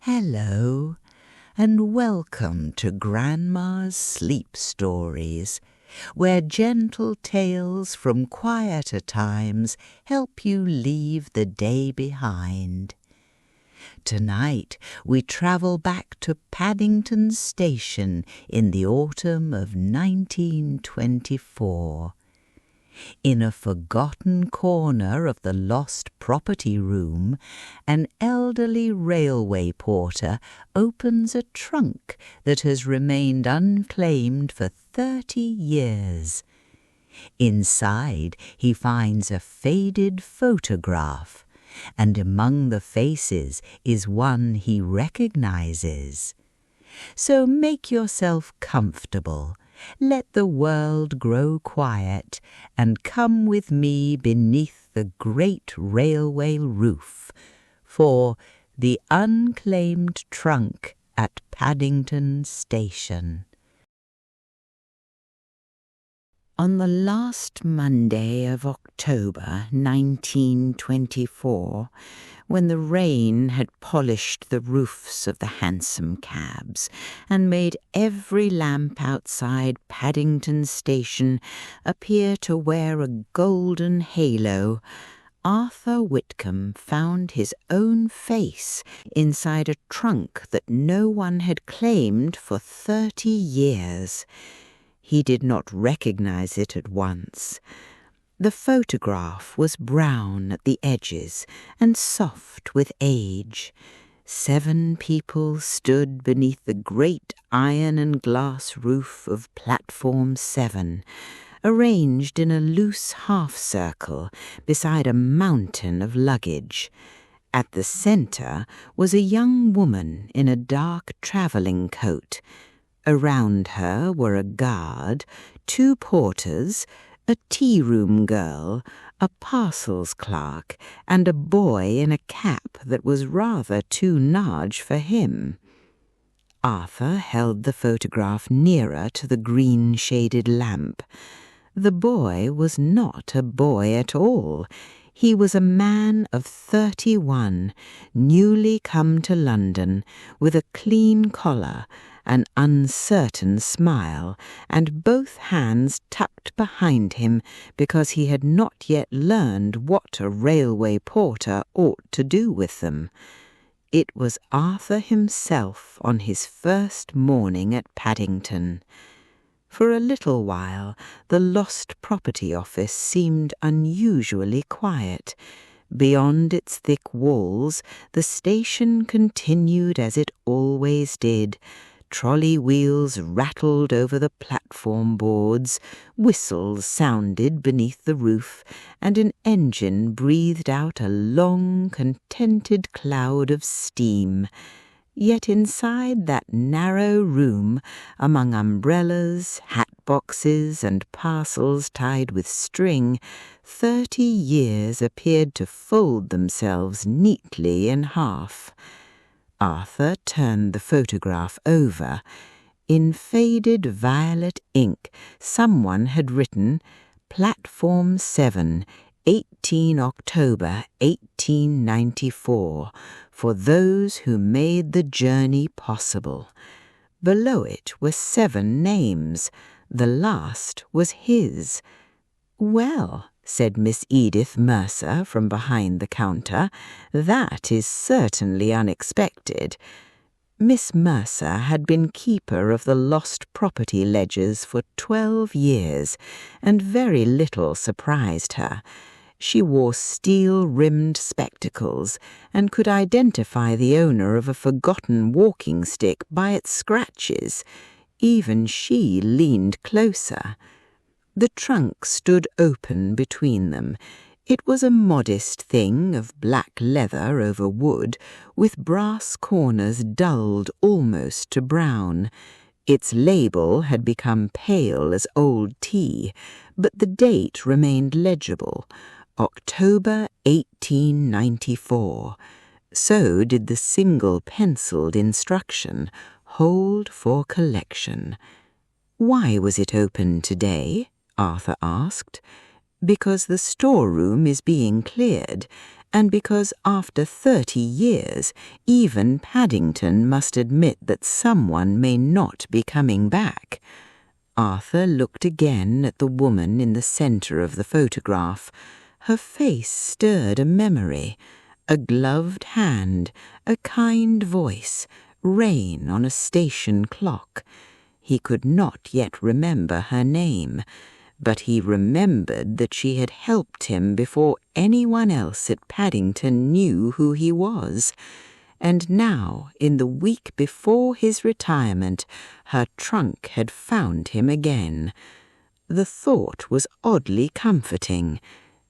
Hello, and welcome to Grandma's Sleep Stories, where gentle tales from quieter times help you leave the day behind. Tonight we travel back to Paddington Station in the autumn of 1924. In a forgotten corner of the lost property room, an elderly railway porter opens a trunk that has remained unclaimed for 30 years. Inside, he finds a faded photograph, and among the faces is one he recognizes. So make yourself comfortable. Let the world grow quiet, and come with me beneath the great railway roof for the Unclaimed Trunk at Paddington Station. On the last Monday of October 1924, when the rain had polished the roofs of the hansom cabs and made every lamp outside Paddington Station appear to wear a golden halo, Arthur Whitcombe found his own face inside a trunk that no one had claimed for 30 years. He did not recognize it at once. The photograph was brown at the edges and soft with age. 7 people stood beneath the great iron and glass roof of Platform 7, arranged in a loose half-circle beside a mountain of luggage. At the center was a young woman in a dark travelling coat. Around her were a guard, 2 porters, a tea-room girl, a parcels clerk, and a boy in a cap that was rather too large for him. Arthur held the photograph nearer to the green-shaded lamp. The boy was not a boy at all. He was a man of 31, newly come to London, with a clean collar, an uncertain smile, and both hands tucked behind him because he had not yet learned what a railway porter ought to do with them. It was Arthur himself on his first morning at Paddington. For a little while the lost property office seemed unusually quiet. Beyond its thick walls the station continued as it always did. Trolley wheels rattled over the platform boards, whistles sounded beneath the roof, and an engine breathed out a long, contented cloud of steam. Yet inside that narrow room, among umbrellas, hat-boxes, and parcels tied with string, 30 years appeared to fold themselves neatly in half. Arthur turned the photograph over. In faded violet ink, someone had written, "Platform 7, 18 October 1894, for those who made the journey possible." Below it were 7 names. The last was his. "Well," said Miss Edith Mercer from behind the counter, "that is certainly unexpected." Miss Mercer had been keeper of the lost property ledgers for 12 years, and very little surprised her. She wore steel-rimmed spectacles and could identify the owner of a forgotten walking stick by its scratches. Even she leaned closer. The trunk stood open between them. It was a modest thing of black leather over wood, with brass corners dulled almost to brown. Its label had become pale as old tea, but the date remained legible, October 1894. So did the single-penciled instruction, "Hold for collection." "Why was it open today?" Arthur asked. "Because the storeroom is being cleared, and because after 30 years, even Paddington must admit that someone may not be coming back. Arthur looked again at the woman in the centre of the photograph. Her face stirred a memory. A gloved hand, a kind voice, rain on a station clock. He could not yet remember her name, but he remembered that she had helped him before anyone else at Paddington knew who he was. And now, in the week before his retirement, her trunk had found him again. The thought was oddly comforting.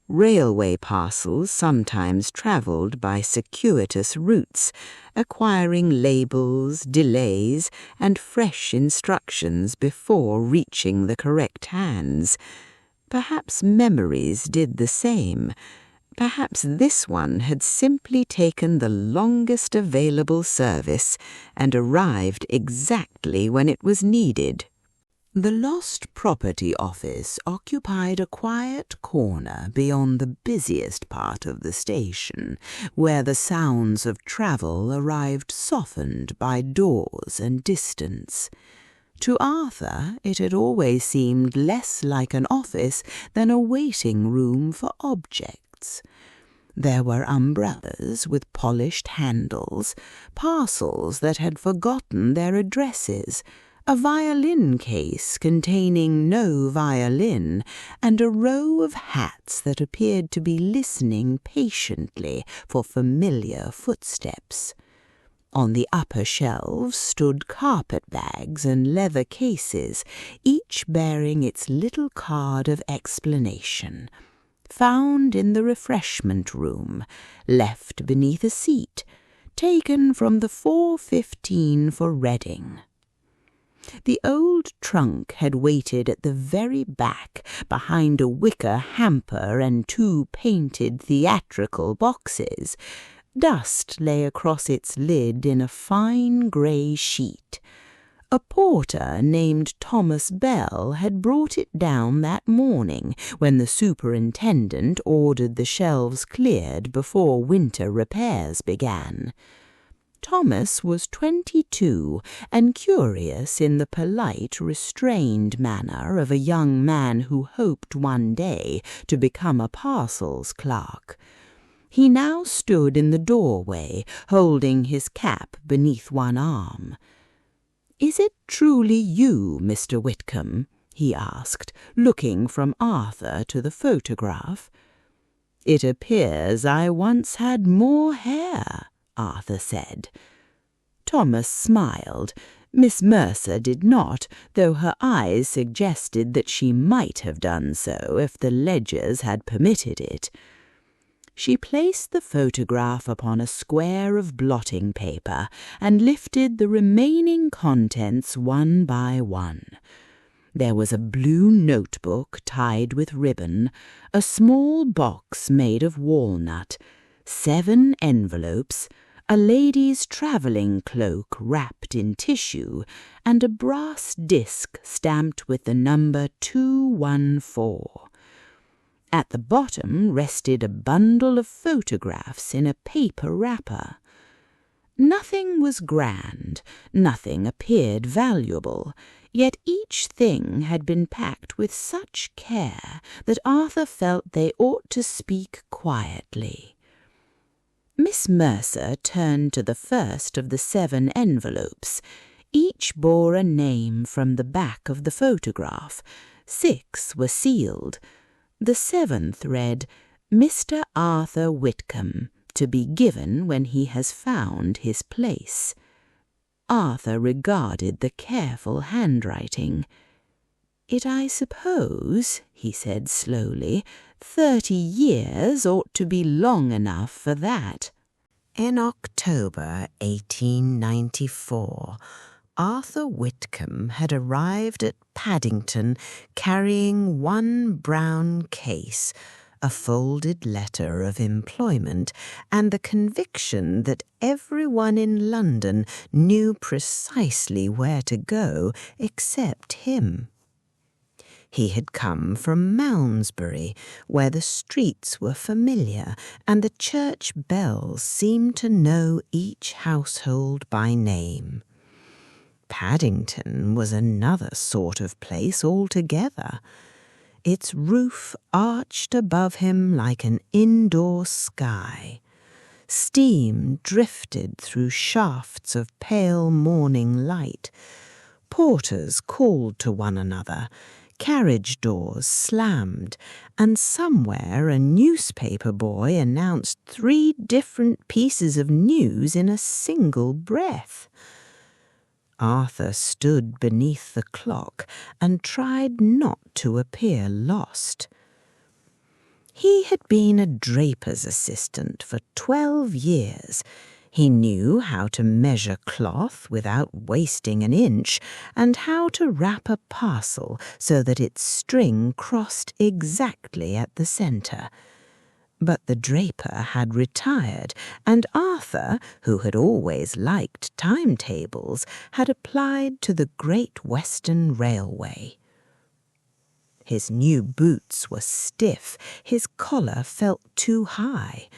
Railway parcels sometimes travelled by circuitous routes, acquiring labels, delays, and fresh instructions before reaching the correct hands. Perhaps memories did the same. Perhaps this one had simply taken the longest available service and arrived exactly when it was needed. The Lost Property Office occupied a quiet corner beyond the busiest part of the station, where the sounds of travel arrived softened by doors and distance. To Arthur, it had always seemed less like an office than a waiting room for objects. There were umbrellas with polished handles, parcels that had forgotten their addresses, a violin case containing no violin, and a row of hats that appeared to be listening patiently for familiar footsteps. On the upper shelves stood carpet bags and leather cases, each bearing its little card of explanation. Found in the refreshment room, left beneath a seat, taken from the 4:15 for Reading. The old trunk had waited at the very back, behind a wicker hamper and 2 painted theatrical boxes. Dust lay across its lid in a fine grey sheet. A porter named Thomas Bell had brought it down that morning when the superintendent ordered the shelves cleared before winter repairs began. Thomas was 22 and curious in the polite, restrained manner of a young man who hoped one day to become a parcels clerk. He now stood in the doorway, holding his cap beneath one arm. "Is it truly you, Mr. Whitcombe?" he asked, looking from Arthur to the photograph. "It appears I once had more hair," Arthur said. Thomas smiled. Miss Mercer did not, though her eyes suggested that she might have done so if the ledgers had permitted it. She placed the photograph upon a square of blotting paper and lifted the remaining contents one by one. There was a blue notebook tied with ribbon, a small box made of walnut, 7 envelopes, a lady's travelling cloak wrapped in tissue, and a brass disc stamped with the number 214. At the bottom rested a bundle of photographs in a paper wrapper. Nothing was grand, nothing appeared valuable, yet each thing had been packed with such care that Arthur felt they ought to speak quietly. Miss Mercer turned to the first of the 7 envelopes. Each bore a name from the back of the photograph. 6 were sealed. The 7th read, "Mr. Arthur Whitcombe, to be given when he has found his place." Arthur regarded the careful handwriting. "It, I suppose," he said slowly, 30 years ought to be long enough for that." In October 1894, Arthur Whitcombe had arrived at Paddington carrying one brown case, a folded letter of employment, and the conviction that everyone in London knew precisely where to go except him. He had come from Malmesbury, where the streets were familiar and the church bells seemed to know each household by name. Paddington was another sort of place altogether. Its roof arched above him like an indoor sky. Steam drifted through shafts of pale morning light. Porters called to one another. Carriage doors slammed, and somewhere a newspaper boy announced 3 different pieces of news in a single breath. Arthur stood beneath the clock and tried not to appear lost. He had been a draper's assistant for 12 years. He knew how to measure cloth without wasting an inch, and how to wrap a parcel so that its string crossed exactly at the centre. But the draper had retired, and Arthur, who had always liked timetables, had applied to the Great Western Railway. His new boots were stiff, his collar felt too high.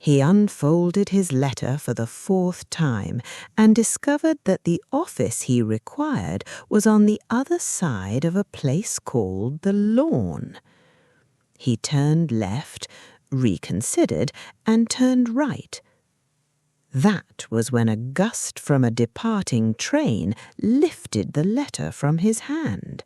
He unfolded his letter for the 4th time and discovered that the office he required was on the other side of a place called the Lawn. He turned left, reconsidered, and turned right. That was when a gust from a departing train lifted the letter from his hand.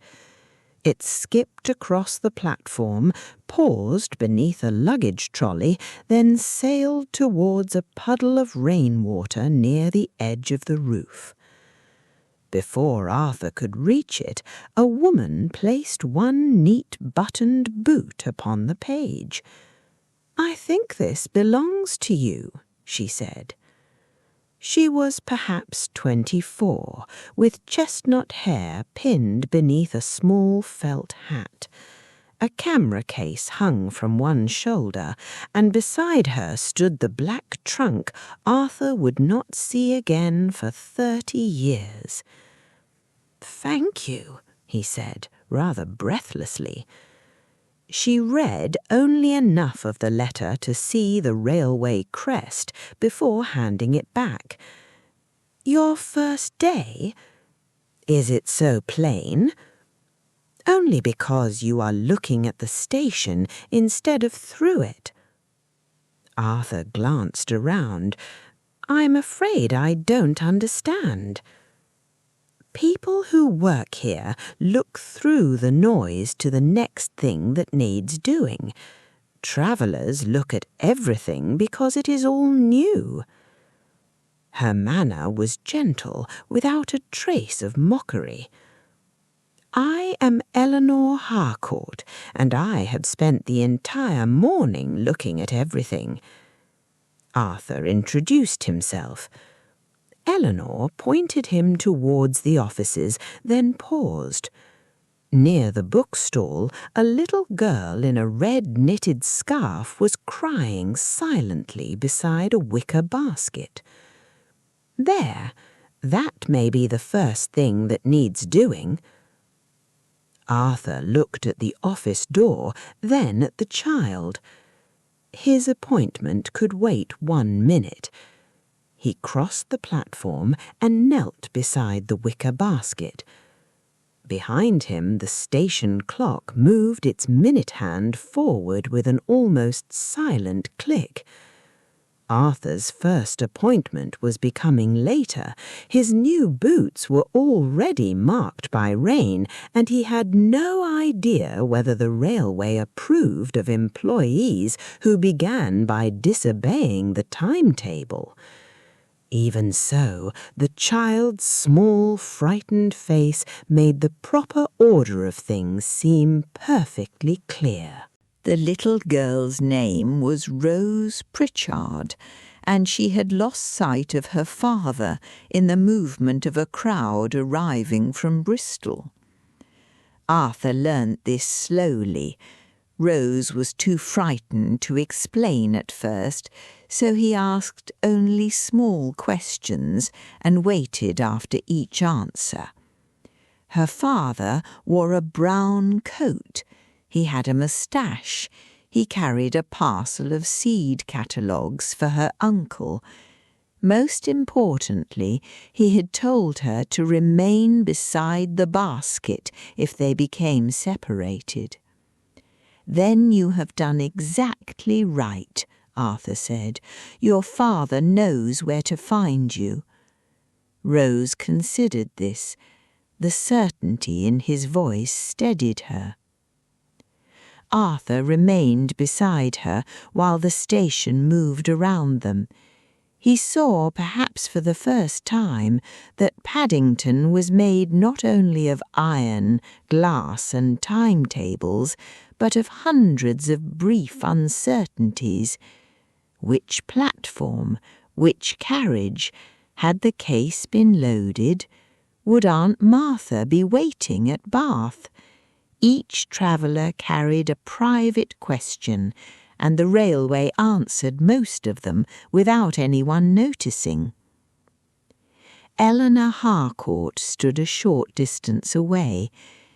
It skipped across the platform, paused beneath a luggage trolley, then sailed towards a puddle of rainwater near the edge of the roof. Before Arthur could reach it, a woman placed one neat buttoned boot upon the page. "I think this belongs to you," she said. She was perhaps 24, with chestnut hair pinned beneath a small felt hat. A camera case hung from one shoulder, and beside her stood the black trunk Arthur would not see again for 30 years. "Thank you," he said, rather breathlessly. She read only enough of the letter to see the railway crest before handing it back. "Your first day? Is it so plain?" "Only because you are looking at the station instead of through it." Arthur glanced around. "I'm afraid I don't understand." "People who work here look through the noise to the next thing that needs doing. Travellers look at everything because it is all new." Her manner was gentle, without a trace of mockery. "I am Eleanor Harcourt, and I have spent the entire morning looking at everything." Arthur introduced himself. Eleanor pointed him towards the offices, then paused. Near the bookstall, a little girl in a red knitted scarf was crying silently beside a wicker basket. "There, that may be the first thing that needs doing." Arthur looked at the office door, then at the child. His appointment could wait 1 minute. He crossed the platform and knelt beside the wicker basket. Behind him, the station clock moved its minute hand forward with an almost silent click. Arthur's first appointment was becoming later. His new boots were already marked by rain, and he had no idea whether the railway approved of employees who began by disobeying the timetable. Even so, the child's small, frightened face made the proper order of things seem perfectly clear. The little girl's name was Rose Pritchard, and she had lost sight of her father in the movement of a crowd arriving from Bristol. Arthur learnt this slowly. Rose was too frightened to explain at first, so he asked only small questions and waited after each answer. Her father wore a brown coat. He had a moustache. He carried a parcel of seed catalogues for her uncle. Most importantly, he had told her to remain beside the basket if they became separated. "Then you have done exactly right," Arthur said. "Your father knows where to find you." Rose considered this. The certainty in his voice steadied her. Arthur remained beside her while the station moved around them. He saw, perhaps for the first time, that Paddington was made not only of iron, glass and timetables, but of hundreds of brief uncertainties. Which platform? Which carriage? Had the case been loaded? Would Aunt Martha be waiting at Bath? Each traveller carried a private question, and the railway answered most of them without anyone noticing. Eleanor Harcourt stood a short distance away.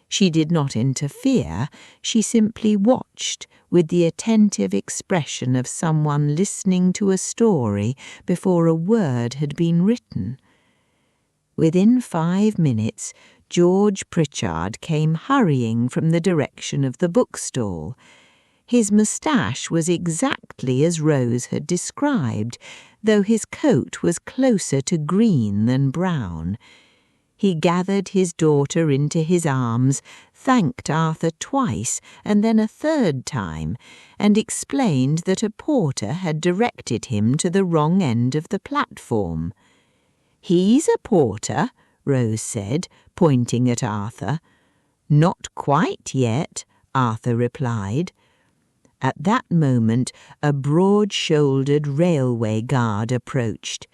She did not interfere, she simply watched with the attentive expression of someone listening to a story before a word had been written. Within 5 minutes, George Pritchard came hurrying from the direction of the bookstall. His moustache was exactly as Rose had described, though his coat was closer to green than brown. He gathered his daughter into his arms, thanked Arthur twice and then a third time, and explained that a porter had directed him to the wrong end of the platform. "He's a porter," Rose said, pointing at Arthur. "Not quite yet," Arthur replied. At that moment a broad-shouldered railway guard approached.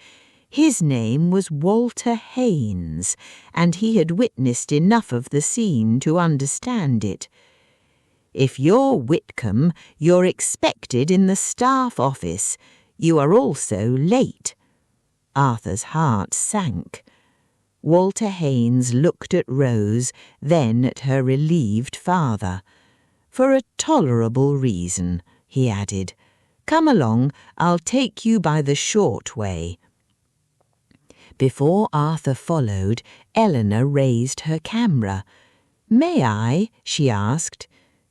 His name was Walter Haynes, and he had witnessed enough of the scene to understand it. "If you're Whitcombe, you're expected in the staff office. You are also late." Arthur's heart sank. Walter Haynes looked at Rose, then at her relieved father. "For a tolerable reason," he added. "Come along, I'll take you by the short way." Before Arthur followed, Eleanor raised her camera. "May I?" she asked.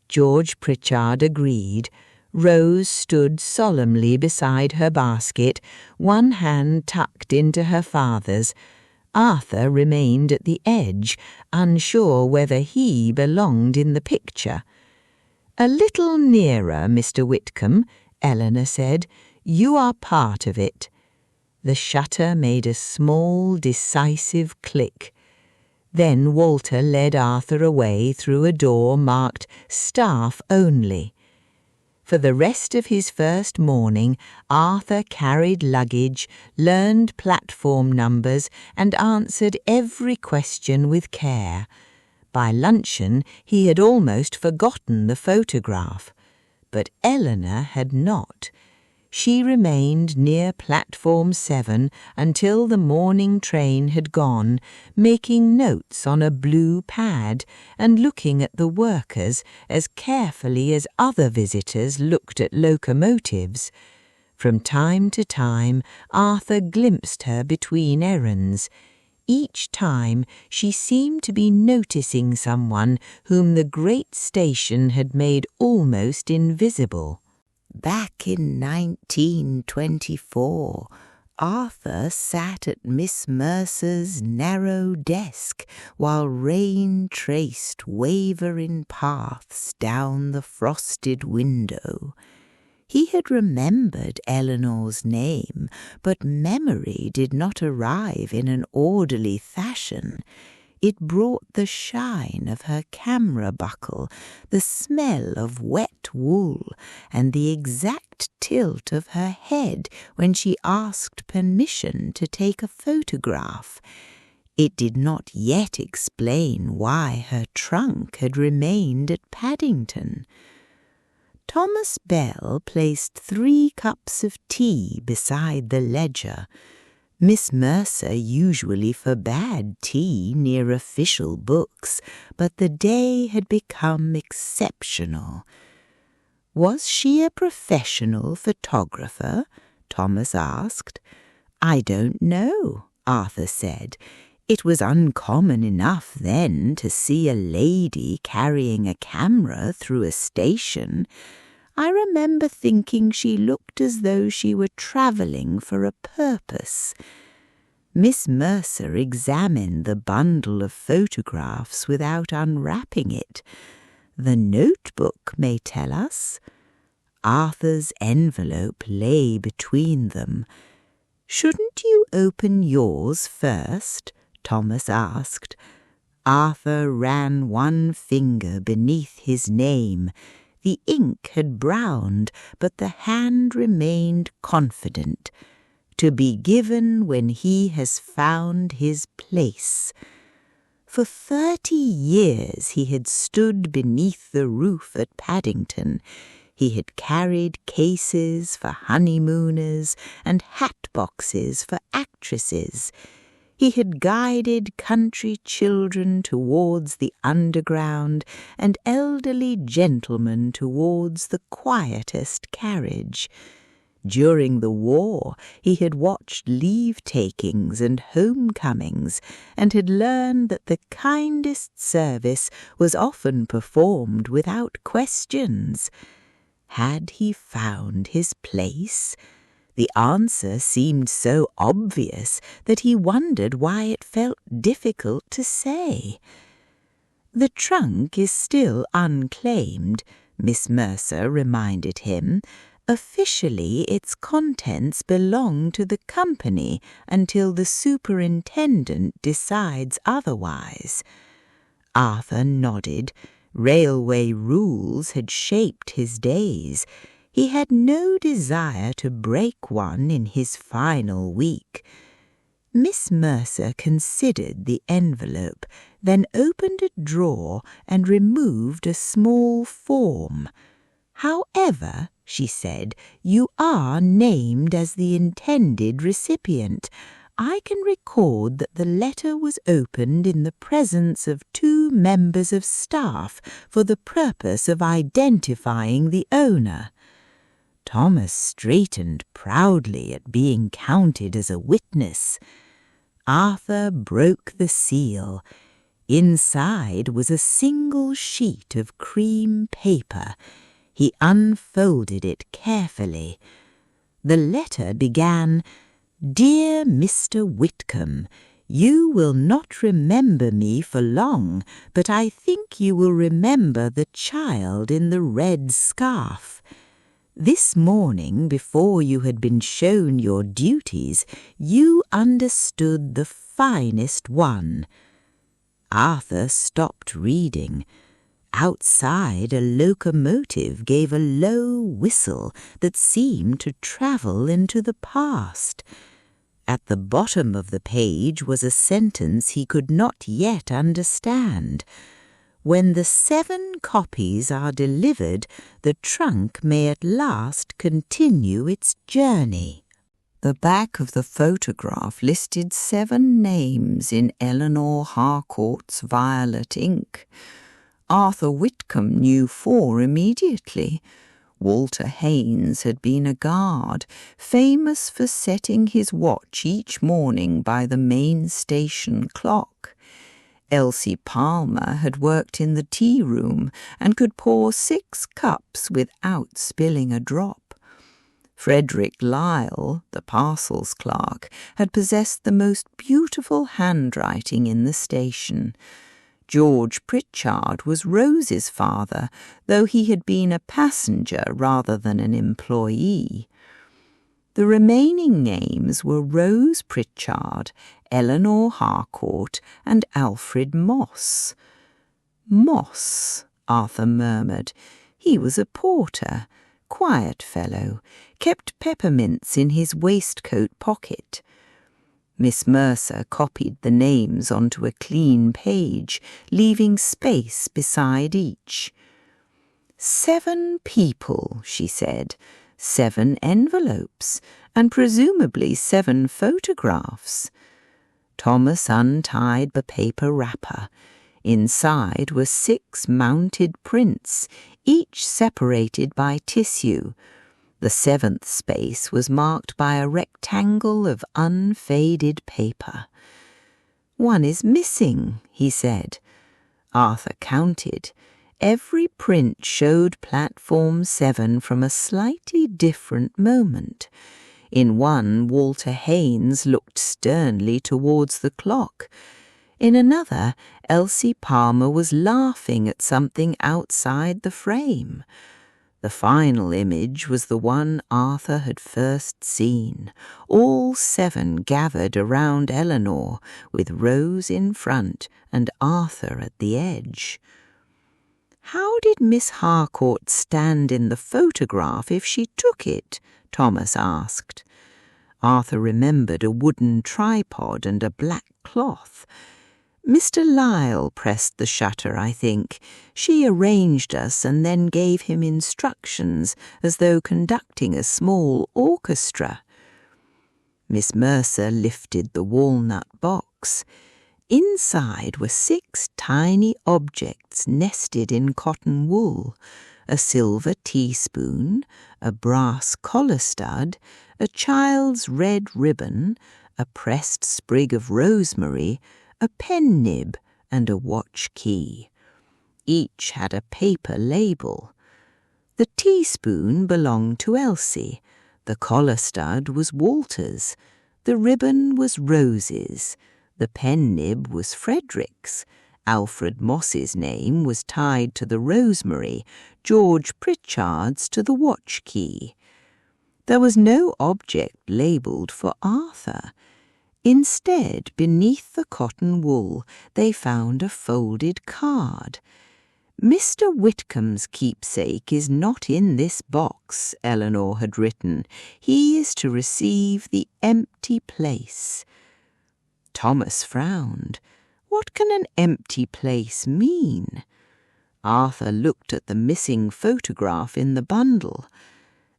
George Pritchard agreed. Rose stood solemnly beside her basket, one hand tucked into her father's. Arthur remained at the edge, unsure whether he belonged in the picture. "A little nearer, Mr. Whitcombe," Eleanor said. "You are part of it." The shutter made a small, decisive click. Then Walter led Arthur away through a door marked "Staff Only." For the rest of his first morning, Arthur carried luggage, learned platform numbers, and answered every question with care. By luncheon, he had almost forgotten the photograph. But Eleanor had not. She remained near platform 7 until the morning train had gone, making notes on a blue pad and looking at the workers as carefully as other visitors looked at locomotives. From time to time, Arthur glimpsed her between errands. Each time she seemed to be noticing someone whom the great station had made almost invisible. Back in 1924, Arthur sat at Miss Mercer's narrow desk while rain traced wavering paths down the frosted window. He had remembered Eleanor's name, but memory did not arrive in an orderly fashion. It brought the shine of her camera buckle, the smell of wet wool, and the exact tilt of her head when she asked permission to take a photograph. It did not yet explain why her trunk had remained at Paddington. Thomas Bell placed 3 cups of tea beside the ledger. Miss Mercer usually forbade tea near official books, but the day had become exceptional. "Was she a professional photographer?" Thomas asked. "I don't know," Arthur said. "It was uncommon enough then to see a lady carrying a camera through a station. I remember thinking she looked as though she were travelling for a purpose." Miss Mercer examined the bundle of photographs without unwrapping it. "The notebook may tell us." Arthur's envelope lay between them. "Shouldn't you open yours first?" Thomas asked. Arthur ran one finger beneath his name. The ink had browned, but the hand remained confident. "To be given when he has found his place." For 30 years he had stood beneath the roof at Paddington. He had carried cases for honeymooners and hat boxes for actresses. He had guided country children towards the underground and elderly gentlemen towards the quietest carriage. During the war he had watched leave-takings and homecomings and had learned that the kindest service was often performed without questions. Had he found his place? The answer seemed so obvious that he wondered why it felt difficult to say. "The trunk is still unclaimed," Miss Mercer reminded him. "Officially, its contents belong to the company until the superintendent decides otherwise." Arthur nodded. Railway rules had shaped his days. He had no desire to break one in his final week. Miss Mercer considered the envelope, then opened a drawer and removed a small form. "However," she said, "you are named as the intended recipient. I can record that the letter was opened in the presence of 2 members of staff for the purpose of identifying the owner." Thomas straightened proudly at being counted as a witness. Arthur broke the seal. Inside was a single sheet of cream paper. He unfolded it carefully. The letter began, "Dear Mr. Whitcombe, you will not remember me for long, but I think you will remember the child in the red scarf. This morning, before you had been shown your duties, you understood the finest one." Arthur stopped reading. Outside, a locomotive gave a low whistle that seemed to travel into the past. At the bottom of the page was a sentence he could not yet understand. "When the 7 copies are delivered, the trunk may at last continue its journey." The back of the photograph listed 7 names in Eleanor Harcourt's violet ink. Arthur Whitcombe knew 4 immediately. Walter Haynes had been a guard, famous for setting his watch each morning by the main station clock. Elsie Palmer had worked in the tea-room and could pour 6 cups without spilling a drop. Frederick Lyle, the parcels clerk, had possessed the most beautiful handwriting in the station. George Pritchard was Rose's father, though he had been a passenger rather than an employee. The remaining names were Rose Pritchard, Eleanor Harcourt, and Alfred Moss. "Moss," Arthur murmured. He was a porter, quiet fellow, kept peppermints in his waistcoat pocket. Miss Mercer copied the names onto a clean page, leaving space beside each. 7 people, she said. 7 envelopes, and presumably 7 photographs. Thomas untied the paper wrapper. Inside were 6 mounted prints, each separated by tissue. The 7th space was marked by a rectangle of unfaded paper. "One is missing," he said. Arthur counted. Every print showed platform 7 from a slightly different moment. In one, Walter Haynes looked sternly towards the clock. In another, Elsie Palmer was laughing at something outside the frame. The final image was the one Arthur had first seen, all 7 gathered around Eleanor, with Rose in front and Arthur at the edge. "How did Miss Harcourt stand in the photograph if she took it?" Thomas asked. Arthur remembered a wooden tripod and a black cloth. "Mr. Lyle pressed the shutter, I think. She arranged us and then gave him instructions as though conducting a small orchestra." Miss Mercer lifted the walnut box. Inside were 6 tiny objects nested in cotton wool: a silver teaspoon, a brass collar stud, a child's red ribbon, a pressed sprig of rosemary, a pen nib, and a watch key. Each had a paper label. The teaspoon belonged to Elsie, the collar stud was Walter's, the ribbon was Rose's, the pen nib was Frederick's, Alfred Moss's name was tied to the rosemary, George Pritchard's to the watch key. There was no object labelled for Arthur. Instead, beneath the cotton wool, they found a folded card. "Mr. Whitcombe's keepsake is not in this box," Eleanor had written. "He is to receive the empty place." Thomas frowned. What can an empty place mean? Arthur looked at the missing photograph in the bundle.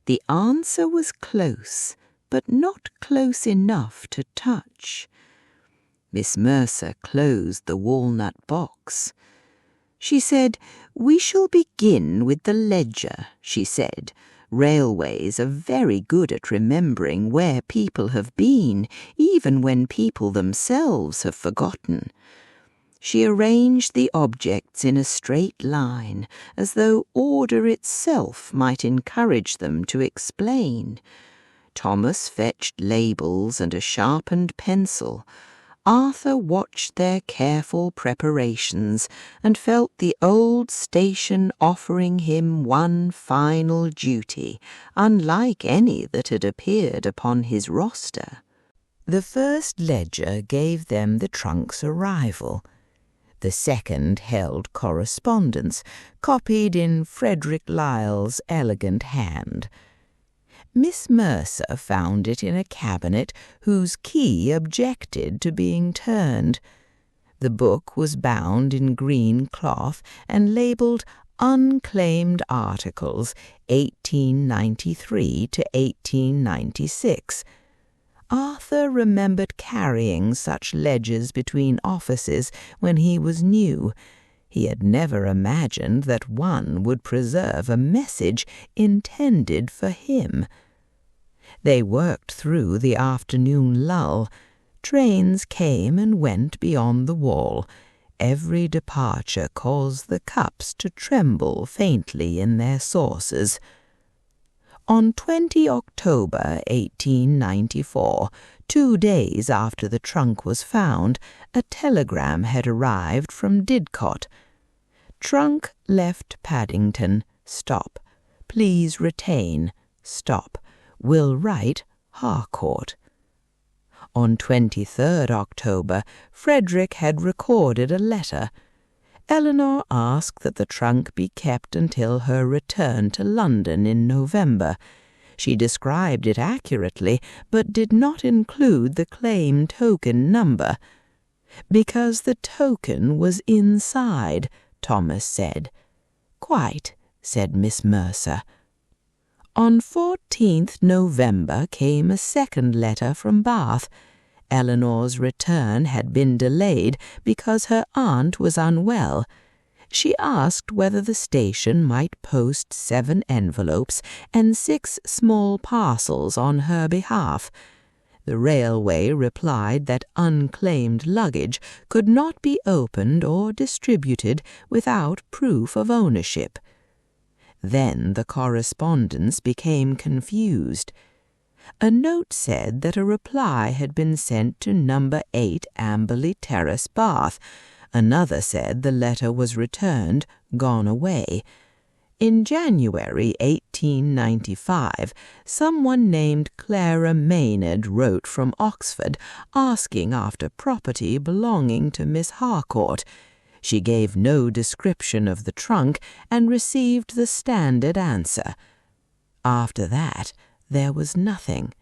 The answer was close, but not close enough to touch. Miss Mercer closed the walnut box. She said, "We shall begin with the ledger," she said. "Railways are very good at remembering where people have been, even when people themselves have forgotten." She arranged the objects in a straight line, as though order itself might encourage them to explain. Thomas fetched labels and a sharpened pencil. Arthur watched their careful preparations and felt the old station offering him one final duty, unlike any that had appeared upon his roster. The first ledger gave them the trunk's arrival. The second held correspondence, copied in Frederick Lyle's elegant hand. Miss Mercer found it in a cabinet whose key objected to being turned. The book was bound in green cloth and labelled Unclaimed Articles, 1893 to 1896. Arthur remembered carrying such ledgers between offices when he was new. He had never imagined that one would preserve a message intended for him. They worked through the afternoon lull. Trains came and went beyond the wall. Every departure caused the cups to tremble faintly in their saucers. On 20 October 1894, 2 days after the trunk was found, a telegram had arrived from Didcot. "Trunk left Paddington. Stop. Please retain. Stop. Will write Harcourt." On 23rd October, Frederick had recorded a letter. Eleanor asked that the trunk be kept until her return to London in November. She described it accurately, but did not include the claim token number. "Because the token was inside," Thomas said. "Quite," said Miss Mercer. On 14th November came a second letter from Bath. Eleanor's return had been delayed because her aunt was unwell. She asked whether the station might post 7 envelopes and 6 small parcels on her behalf. The railway replied that unclaimed luggage could not be opened or distributed without proof of ownership. Then the correspondence became confused. A note said that a reply had been sent to number 8 Amberley Terrace, Bath. Another said the letter was returned, gone away. In January 1895, someone named Clara Maynard wrote from Oxford asking after property belonging to Miss Harcourt. She gave no description of the trunk and received the standard answer. After that, there was nothing.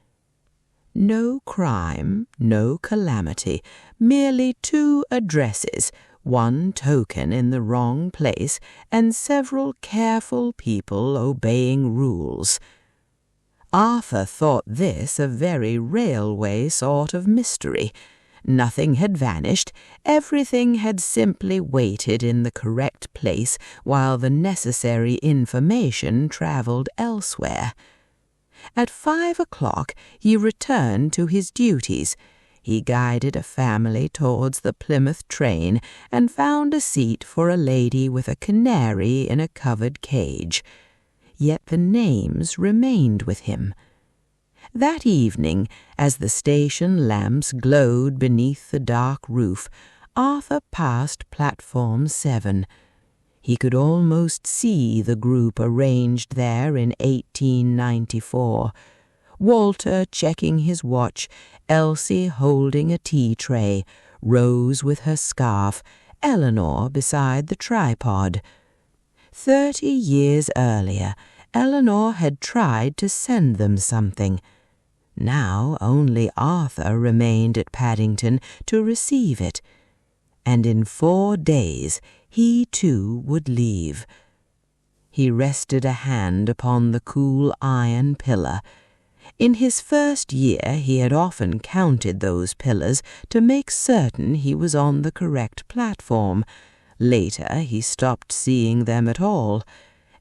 No crime, no calamity, merely 2 addresses, 1 token in the wrong place, and several careful people obeying rules. Arthur thought this a very railway sort of mystery. Nothing had vanished, everything had simply waited in the correct place while the necessary information travelled elsewhere. At 5 o'clock he returned to his duties. He guided a family towards the Plymouth train and found a seat for a lady with a canary in a covered cage. Yet the names remained with him. That evening, as the station lamps glowed beneath the dark roof, Arthur passed platform 7. He could almost see the group arranged there in 1894. Walter checking his watch, Elsie holding a tea tray, Rose with her scarf, Eleanor beside the tripod. 30 years earlier, Eleanor had tried to send them something. Now only Arthur remained at Paddington to receive it. And in 4 days he too would leave. He rested a hand upon the cool iron pillar. In his first year he had often counted those pillars to make certain he was on the correct platform. Later he stopped seeing them at all.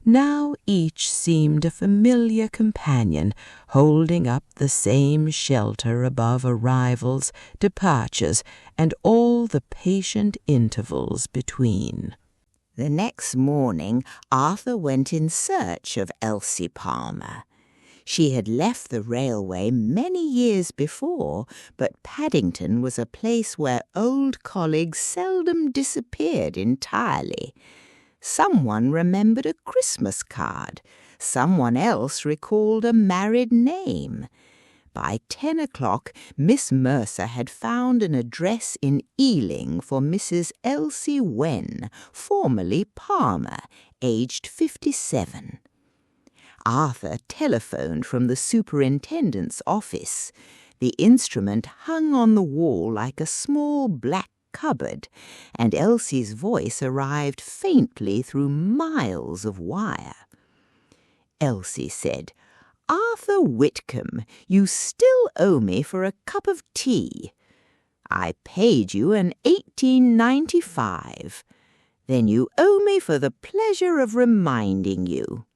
Now each seemed a familiar companion, holding up the same shelter above arrivals, departures, and all the patient intervals between. The next morning Arthur went in search of Elsie Palmer. She had left the railway many years before, but Paddington was a place where old colleagues seldom disappeared entirely. Someone remembered a Christmas card. Someone else recalled a married name. By 10 o'clock, Miss Mercer had found an address in Ealing for Mrs. Elsie Wen, formerly Palmer, aged 57. Arthur telephoned from the superintendent's office. The instrument hung on the wall like a small black cupboard, and Elsie's voice arrived faintly through miles of wire. Elsie said, "Arthur Whitcombe, you still owe me for a cup of tea. I paid you in 1895. Then you owe me for the pleasure of reminding you."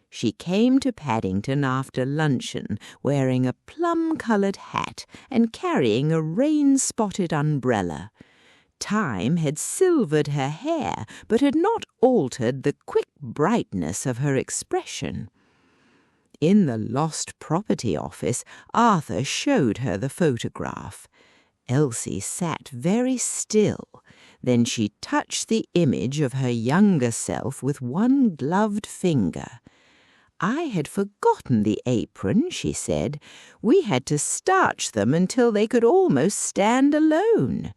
She came to Paddington after luncheon, wearing a plum-coloured hat and carrying a rain-spotted umbrella. Time had silvered her hair, but had not altered the quick brightness of her expression. In the Lost Property Office, Arthur showed her the photograph. Elsie sat very still. Then she touched the image of her younger self with one gloved finger. "I had forgotten the apron," she said. "We had to starch them until they could almost stand alone."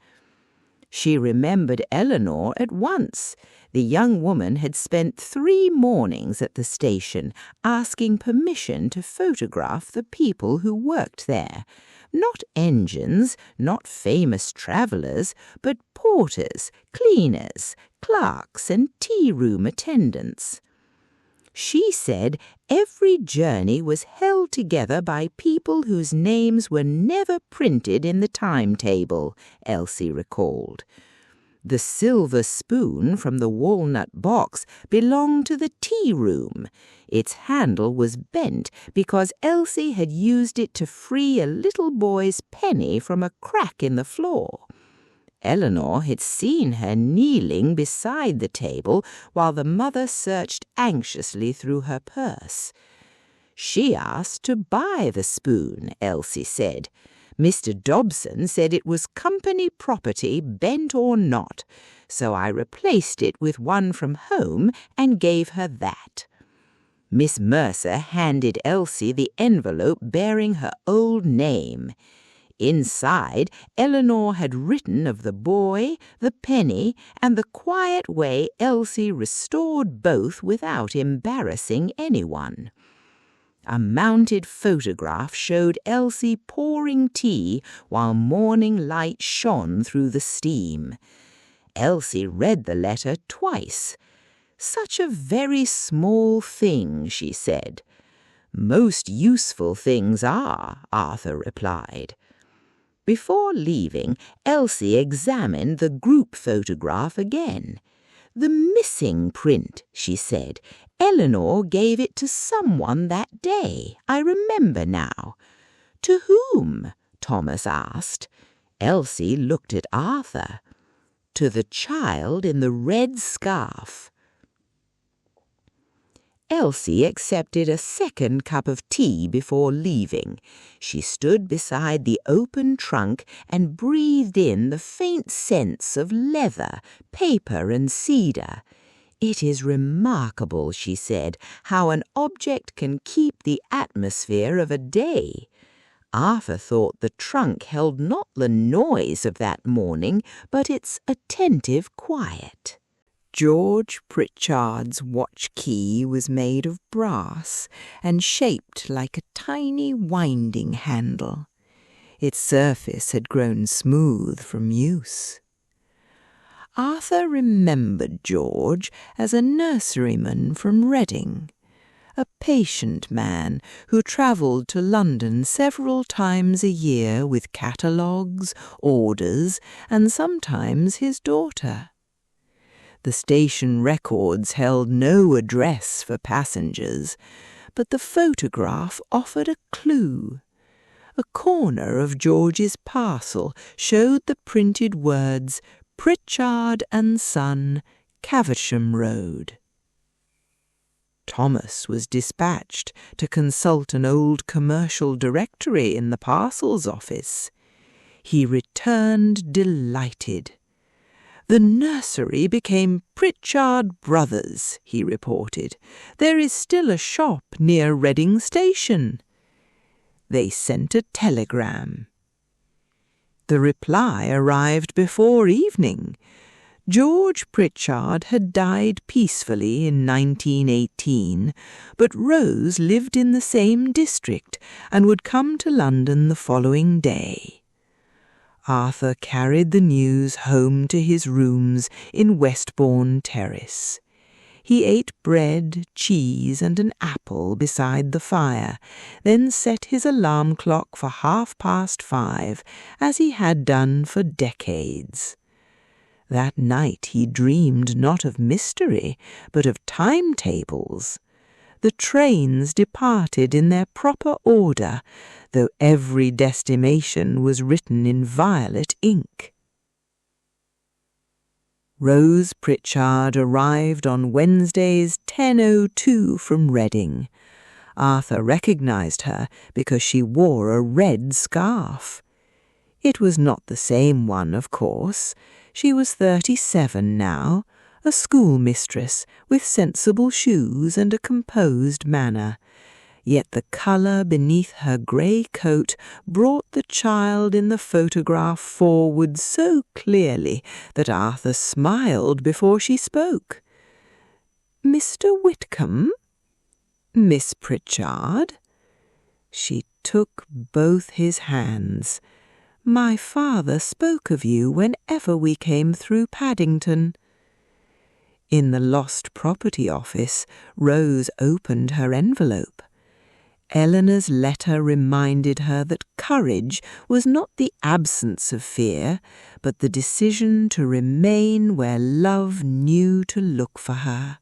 She remembered Eleanor at once. The young woman had spent 3 mornings at the station asking permission to photograph the people who worked there. Not engines, not famous travellers, but porters, cleaners, clerks, and tea-room attendants. She said every journey was held together by people whose names were never printed in the timetable, Elsie recalled. The silver spoon from the walnut box belonged to the tea room. Its handle was bent because Elsie had used it to free a little boy's penny from a crack in the floor. Eleanor had seen her kneeling beside the table while the mother searched anxiously through her purse. She asked to buy the spoon, Elsie said. Mr. Dobson said it was company property, bent or not, so I replaced it with one from home and gave her that. Miss Mercer handed Elsie the envelope bearing her old name. Inside, Eleanor had written of the boy, the penny, and the quiet way Elsie restored both without embarrassing anyone. A mounted photograph showed Elsie pouring tea while morning light shone through the steam. Elsie read the letter twice. "Such a very small thing," she said. "Most useful things are," Arthur replied. Before leaving, Elsie examined the group photograph again. "The missing print," she said. "Eleanor gave it to someone that day. I remember now." "To whom?" Thomas asked. Elsie looked at Arthur. "To the child in the red scarf." Elsie accepted a second cup of tea before leaving. She stood beside the open trunk and breathed in the faint scents of leather, paper and cedar. "It is remarkable," she said, "how an object can keep the atmosphere of a day." Arthur thought the trunk held not the noise of that morning, but its attentive quiet. George Pritchard's watch key was made of brass and shaped like a tiny winding handle. Its surface had grown smooth from use. Arthur remembered George as a nurseryman from Reading, a patient man who travelled to London several times a year with catalogues, orders, and sometimes his daughter. The station records held no address for passengers, but the photograph offered a clue. A corner of George's parcel showed the printed words, "Pritchard and Son, Caversham Road." Thomas was dispatched to consult an old commercial directory in the parcels office. He returned delighted. "The nursery became Pritchard Brothers," he reported. "There is still a shop near Reading Station." They sent a telegram. The reply arrived before evening. George Pritchard had died peacefully in 1918, but Rose lived in the same district and would come to London the following day. Arthur carried the news home to his rooms in Westbourne Terrace. He ate bread, cheese, and an apple beside the fire, then set his alarm clock for 5:30, as he had done for decades. That night he dreamed not of mystery, but of timetables. The trains departed in their proper order, though every destination was written in violet ink. Rose Pritchard arrived on Wednesday's 10:02 from Reading. Arthur recognized her because she wore a red scarf. It was not the same one, of course. She was 37 now, a schoolmistress with sensible shoes and a composed manner. Yet the colour beneath her grey coat brought the child in the photograph forward so clearly that Arthur smiled before she spoke. "Mr. Whitcombe? Miss Pritchard?" She took both his hands. "My father spoke of you whenever we came through Paddington." In the Lost Property Office, Rose opened her envelope. Eleanor's letter reminded her that courage was not the absence of fear, but the decision to remain where love knew to look for her.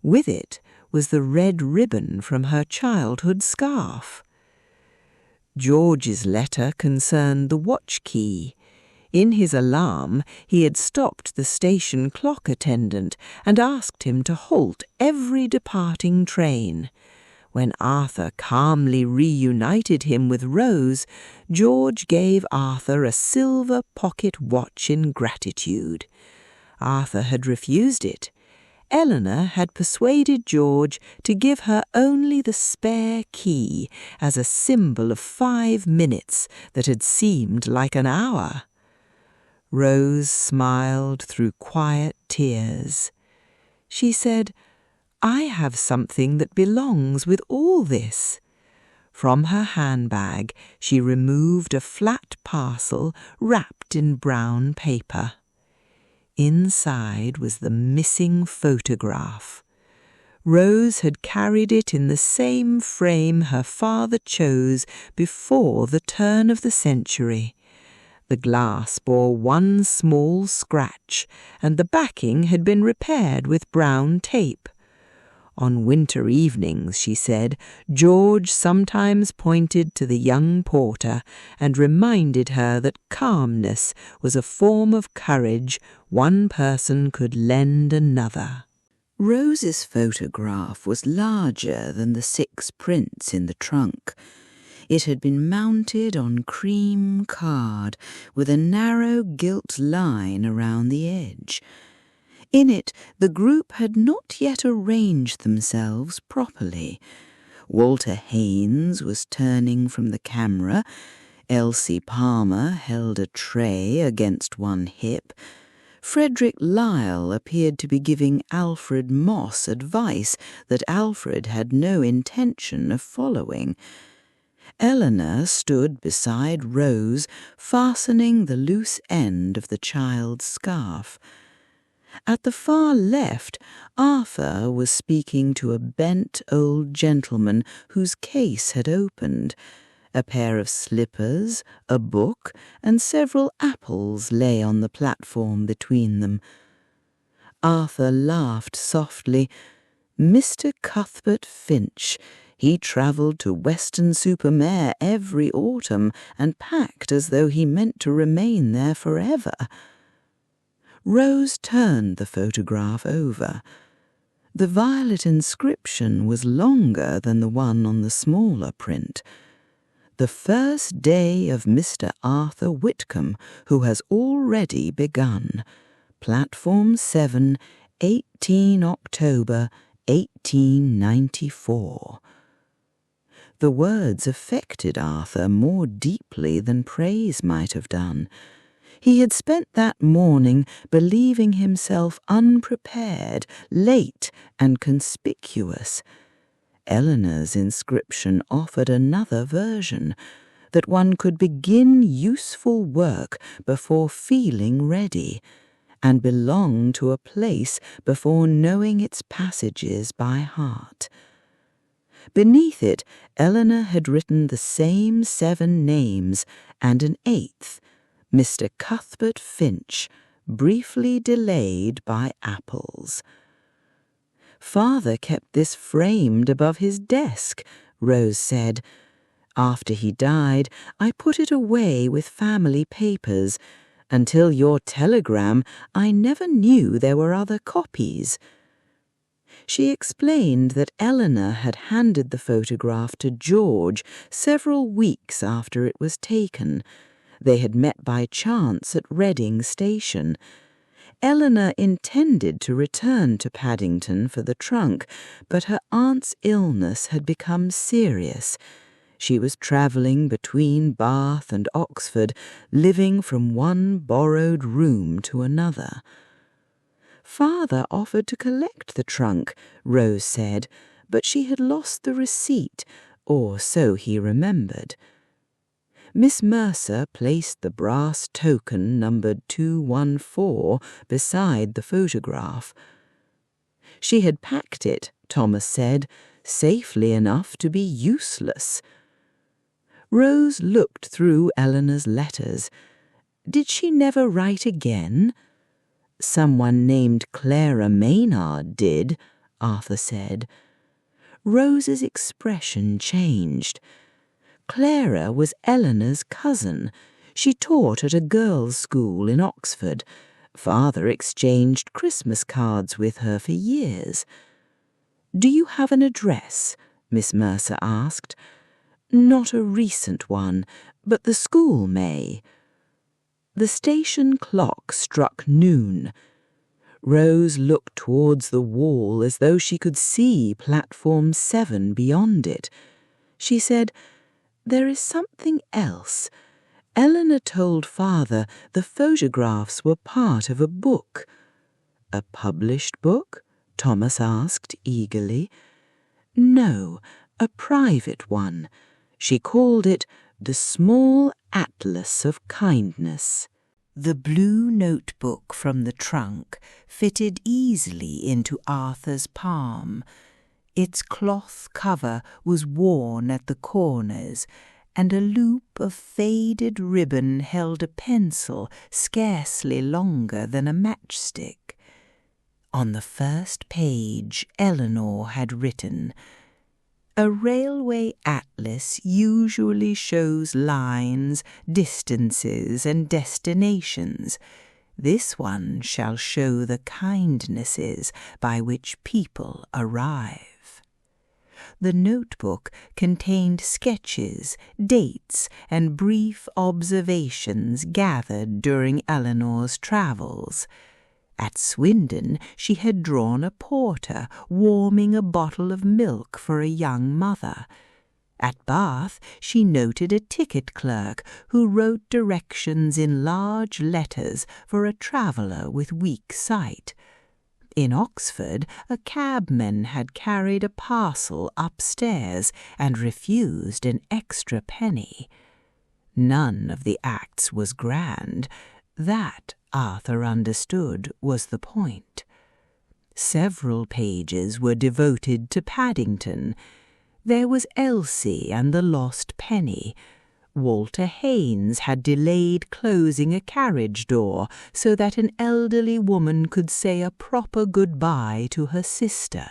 With it was the red ribbon from her childhood scarf. George's letter concerned the watch key. In his alarm, he had stopped the station clock attendant and asked him to halt every departing train. When Arthur calmly reunited him with Rose, George gave Arthur a silver pocket watch in gratitude. Arthur had refused it. Eleanor had persuaded George to give her only the spare key as a symbol of 5 minutes that had seemed like an hour. Rose smiled through quiet tears. She said, "I have something that belongs with all this." From her handbag she removed a flat parcel wrapped in brown paper. Inside was the missing photograph. Rose had carried it in the same frame her father chose before the turn of the century. The glass bore one small scratch, and the backing had been repaired with brown tape. On winter evenings, she said, George sometimes pointed to the young porter and reminded her that calmness was a form of courage one person could lend another. Rose's photograph was larger than the 6 prints in the trunk. It had been mounted on cream card with a narrow gilt line around the edge. In it, the group had not yet arranged themselves properly. Walter Haynes was turning from the camera. Elsie Palmer held a tray against one hip. Frederick Lyle appeared to be giving Alfred Moss advice that Alfred had no intention of following. Eleanor stood beside Rose, fastening the loose end of the child's scarf. At the far left, Arthur was speaking to a bent old gentleman whose case had opened. A pair of slippers, a book, and several apples lay on the platform between them. Arthur laughed softly. Mr. Cuthbert Finch. He travelled to Weston-super-Mare every autumn and packed as though he meant to remain there forever. Rose turned the photograph over. The violet inscription was longer than the one on the smaller print. The first day of Mr. Arthur Whitcombe, who has already begun. Platform 7, 18 October, 1894. The words affected Arthur more deeply than praise might have done. He had spent that morning believing himself unprepared, late, and conspicuous. Eleanor's inscription offered another version, that one could begin useful work before feeling ready, and belong to a place before knowing its passages by heart. Beneath it, Eleanor had written the same 7 names and an 8th, Mr. Cuthbert Finch, briefly delayed by apples. Father kept this framed above his desk, Rose said. After he died, I put it away with family papers. Until your telegram, I never knew there were other copies. She explained that Eleanor had handed the photograph to George several weeks after it was taken. They had met by chance at Reading Station. Eleanor intended to return to Paddington for the trunk, but her aunt's illness had become serious. She was travelling between Bath and Oxford, living from one borrowed room to another. Father offered to collect the trunk, Rose said, but she had lost the receipt, or so he remembered. Miss Mercer placed the brass token numbered 214 beside the photograph. She had packed it, Thomas said, safely enough to be useless. Rose looked through Eleanor's letters. Did she never write again? Someone named Clara Maynard did, Arthur said. Rose's expression changed. Clara was Eleanor's cousin. She taught at a girls' school in Oxford. Father exchanged Christmas cards with her for years. "Do you have an address?" Miss Mercer asked. "Not a recent one, but the school may." The station clock struck noon. Rose looked towards the wall as though she could see platform 7 beyond it. She said, "There is something else. Eleanor told Father the photographs were part of a book." "A published book?" Thomas asked eagerly. "No, a private one. She called it The Small Atlas of Kindness." The blue notebook from the trunk fitted easily into Arthur's palm. Its cloth cover was worn at the corners, and a loop of faded ribbon held a pencil scarcely longer than a matchstick. On the first page Eleanor had written, "A railway atlas usually shows lines, distances, and destinations. This one shall show the kindnesses by which people arrive." The notebook contained sketches, dates, and brief observations gathered during Eleanor's travels. At Swindon she had drawn a porter warming a bottle of milk for a young mother. At Bath she noted a ticket clerk who wrote directions in large letters for a traveller with weak sight. In Oxford a cabman had carried a parcel upstairs and refused an extra penny. None of the acts was grand. That, Arthur understood, was the point. Several pages were devoted to Paddington. There was Elsie and the lost penny. Walter Haynes had delayed closing a carriage door so that an elderly woman could say a proper goodbye to her sister.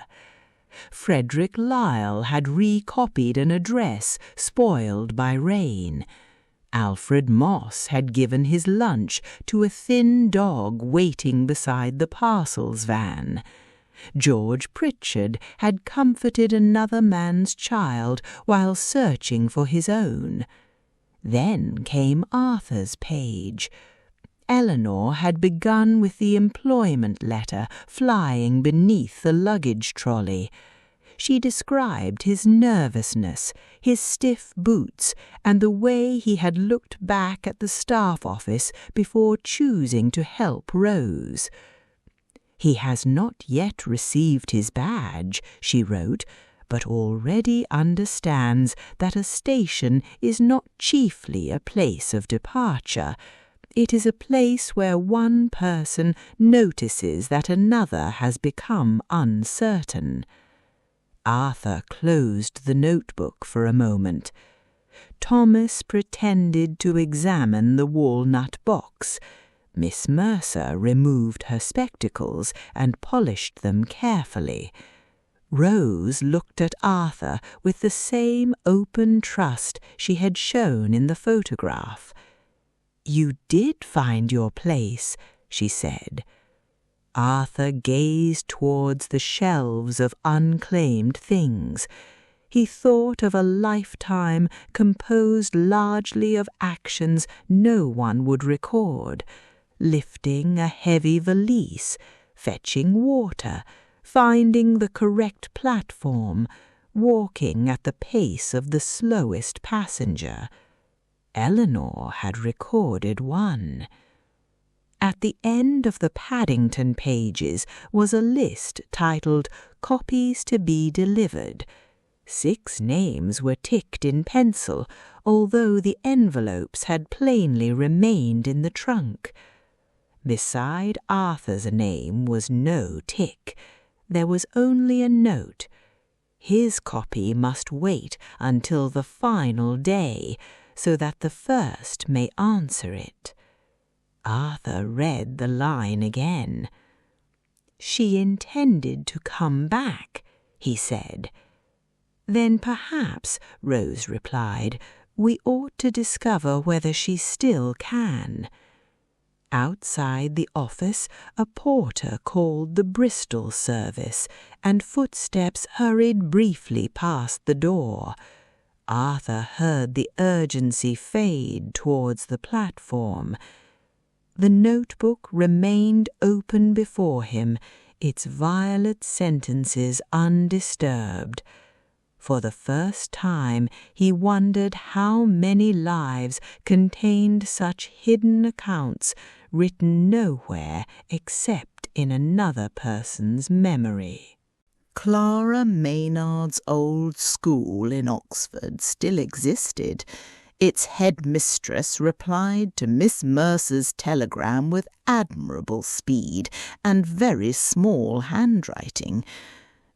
Frederick Lyle had recopied an address spoiled by rain. Alfred Moss had given his lunch to a thin dog waiting beside the parcels van. George Pritchard had comforted another man's child while searching for his own. Then came Arthur's page. Eleanor had begun with the employment letter flying beneath the luggage trolley. She described his nervousness, his stiff boots, and the way he had looked back at the staff office before choosing to help Rose. "He has not yet received his badge," she wrote, "but already understands that a station is not chiefly a place of departure. It is a place where one person notices that another has become uncertain." Arthur closed the notebook for a moment. Thomas pretended to examine the walnut box. Miss Mercer removed her spectacles and polished them carefully. Rose looked at Arthur with the same open trust she had shown in the photograph. "You did find your place," she said. Arthur gazed towards the shelves of unclaimed things. He thought of a lifetime composed largely of actions no one would record: lifting a heavy valise, fetching water, finding the correct platform, walking at the pace of the slowest passenger. Eleanor had recorded one. At the end of the Paddington pages was a list titled "Copies to be Delivered." 6 names were ticked in pencil, although the envelopes had plainly remained in the trunk. Beside Arthur's name was no tick. There was only a note. His copy must wait until the final day, so that the first may answer it. Arthur read the line again. "She intended to come back," he said. "Then perhaps," Rose replied, "we ought to discover whether she still can." Outside the office, a porter called the Bristol service, and footsteps hurried briefly past the door. Arthur heard the urgency fade towards the platform. The notebook remained open before him, its violet sentences undisturbed. For the first time he wondered how many lives contained such hidden accounts written nowhere except in another person's memory. Clara Maynard's old school in Oxford still existed. Its headmistress replied to Miss Mercer's telegram with admirable speed and very small handwriting.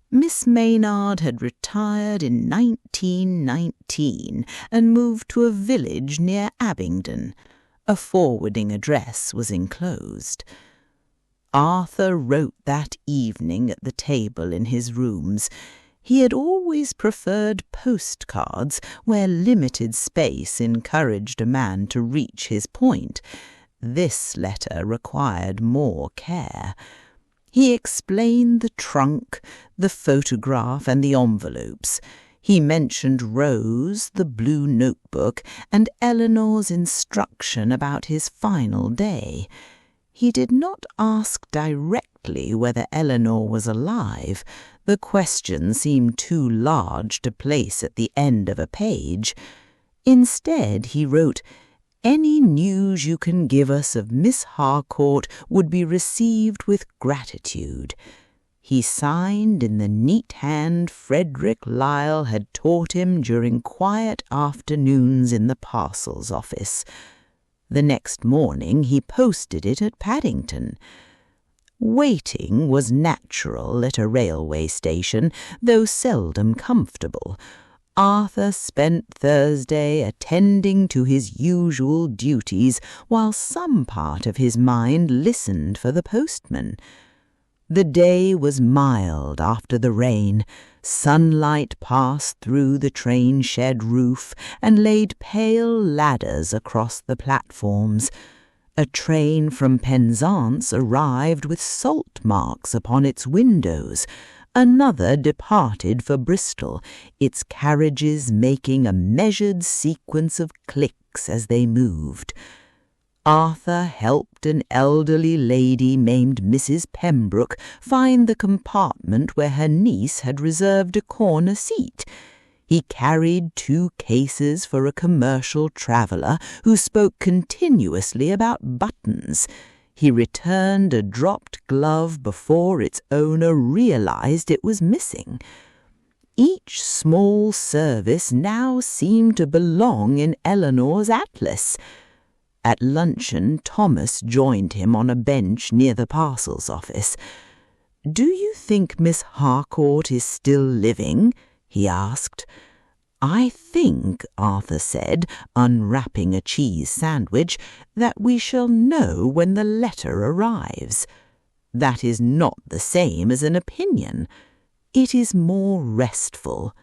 Miss Maynard had retired in 1919 and moved to a village near Abingdon. A forwarding address was enclosed. Arthur wrote that evening at the table in his rooms. He had always preferred postcards, where limited space encouraged a man to reach his point. This letter required more care. He explained the trunk, the photograph, and the envelopes. He mentioned Rose, the blue notebook, and Eleanor's instruction about his final day. He did not ask directly whether Eleanor was alive. The question seemed too large to place at the end of a page. Instead, he wrote, "Any news you can give us of Miss Harcourt would be received with gratitude." He signed in the neat hand Frederick Lyle had taught him during quiet afternoons in the parcels office. The next morning he posted it at Paddington. Waiting was natural at a railway station, though seldom comfortable. Arthur spent Thursday attending to his usual duties, while some part of his mind listened for the postman. The day was mild after the rain. Sunlight passed through the train shed roof and laid pale ladders across the platforms. A train from Penzance arrived with salt marks upon its windows. Another departed for Bristol, its carriages making a measured sequence of clicks as they moved. Arthur helped an elderly lady named Mrs. Pembroke find the compartment where her niece had reserved a corner seat. He carried 2 cases for a commercial traveller who spoke continuously about buttons. He returned a dropped glove before its owner realized it was missing. Each small service now seemed to belong in Eleanor's atlas. At luncheon, Thomas joined him on a bench near the parcels office. "Do you think Miss Harcourt is still living?" he asked. "I think," Arthur said, unwrapping a cheese sandwich, "that we shall know when the letter arrives. That is not the same as an opinion. It is more restful."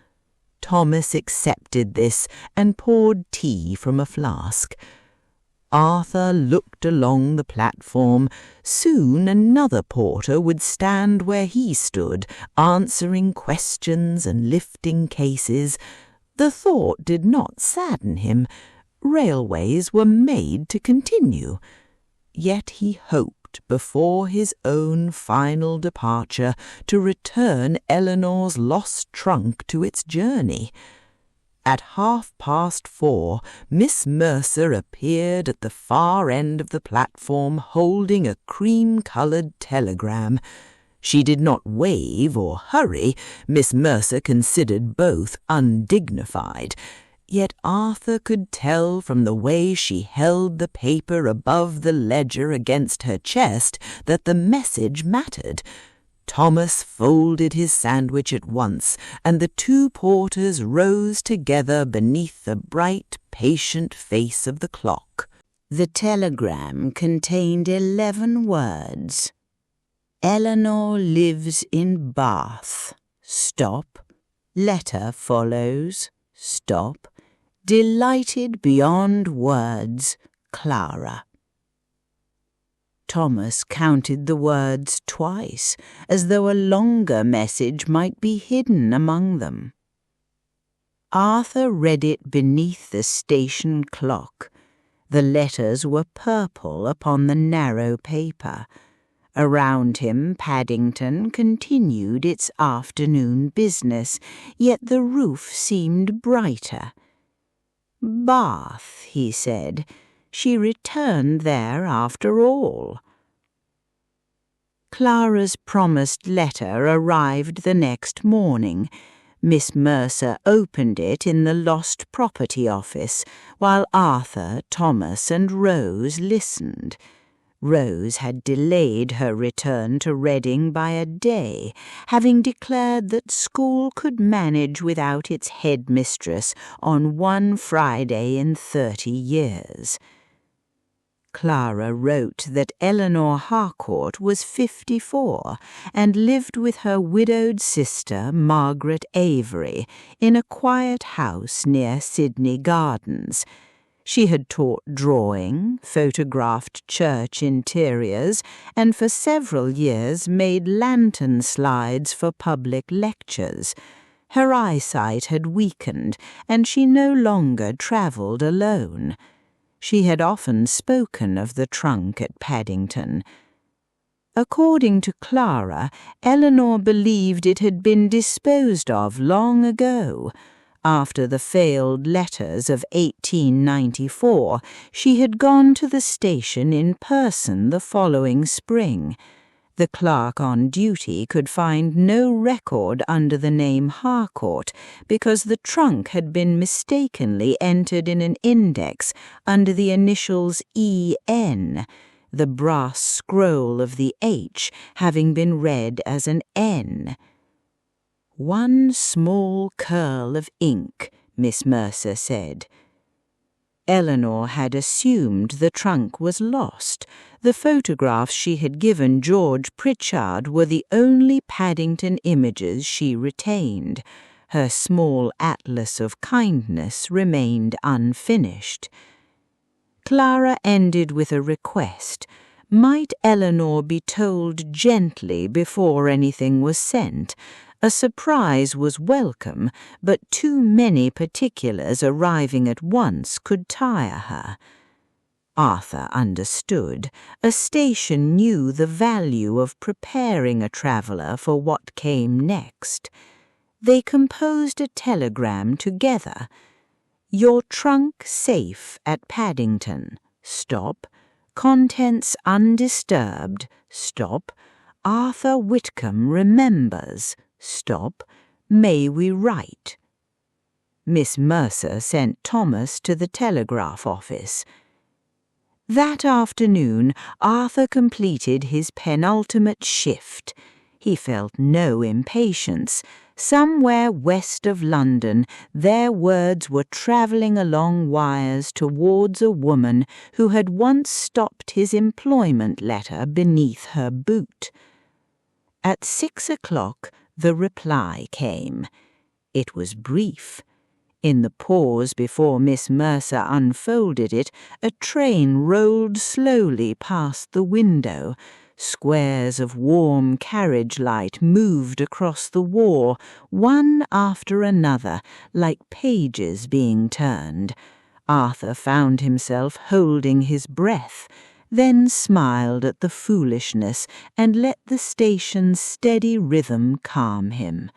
Thomas accepted this and poured tea from a flask. Arthur looked along the platform. Soon another porter would stand where he stood, answering questions and lifting cases. The thought did not sadden him. Railways were made to continue. Yet he hoped before his own final departure to return Eleanor's lost trunk to its journey. At 4:30, Miss Mercer appeared at the far end of the platform holding a cream-coloured telegram. She did not wave or hurry. Miss Mercer considered both undignified. Yet Arthur could tell from the way she held the paper above the ledger against her chest that the message mattered. Thomas folded his sandwich at once, and the two porters rose together beneath the bright, patient face of the clock. The telegram contained 11 words. Eleanor lives in Bath. Stop. Letter follows. Stop. Delighted beyond words. Clara. Thomas counted the words twice, as though a longer message might be hidden among them. Arthur read it beneath the station clock. The letters were purple upon the narrow paper. Around him, Paddington continued its afternoon business, yet the roof seemed brighter. Bath, he said. She returned there after all. Clara's promised letter arrived the next morning. Miss Mercer opened it in the Lost Property Office, while Arthur, Thomas, and Rose listened. Rose had delayed her return to Reading by a day, having declared that school could manage without its headmistress on one Friday in 30 years. Clara wrote that Eleanor Harcourt was 54 and lived with her widowed sister, Margaret Avery, in a quiet house near Sydney Gardens. She had taught drawing, photographed church interiors, and for several years made lantern slides for public lectures. Her eyesight had weakened, and she no longer travelled alone. She had often spoken of the trunk at Paddington. According to Clara, Eleanor believed it had been disposed of long ago. After the failed letters of 1894, she had gone to the station in person the following spring. The clerk on duty could find no record under the name Harcourt because the trunk had been mistakenly entered in an index under the initials E.N., the brass scroll of the H having been read as an N. One small curl of ink, Miss Mercer said. Eleanor had assumed the trunk was lost. The photographs she had given George Pritchard were the only Paddington images she retained. Her small atlas of kindness remained unfinished. Clara ended with a request. Might Eleanor be told gently before anything was sent? A surprise was welcome, but too many particulars arriving at once could tire her. Arthur understood. A station knew the value of preparing a traveller for what came next. They composed a telegram together. Your trunk safe at Paddington. Stop. Contents undisturbed. Stop. Arthur Whitcombe remembers. Stop. May we write? Miss Mercer sent Thomas to the telegraph office. That afternoon, Arthur completed his penultimate shift. He felt no impatience. Somewhere west of London, their words were travelling along wires towards a woman who had once stopped his employment letter beneath her boot. At 6 o'clock, the reply came. It was brief. In the pause before Miss Mercer unfolded it, a train rolled slowly past the window. Squares of warm carriage light moved across the war, one after another, like pages being turned. Arthur found himself holding his breath, then smiled at the foolishness and let the station's steady rhythm calm him.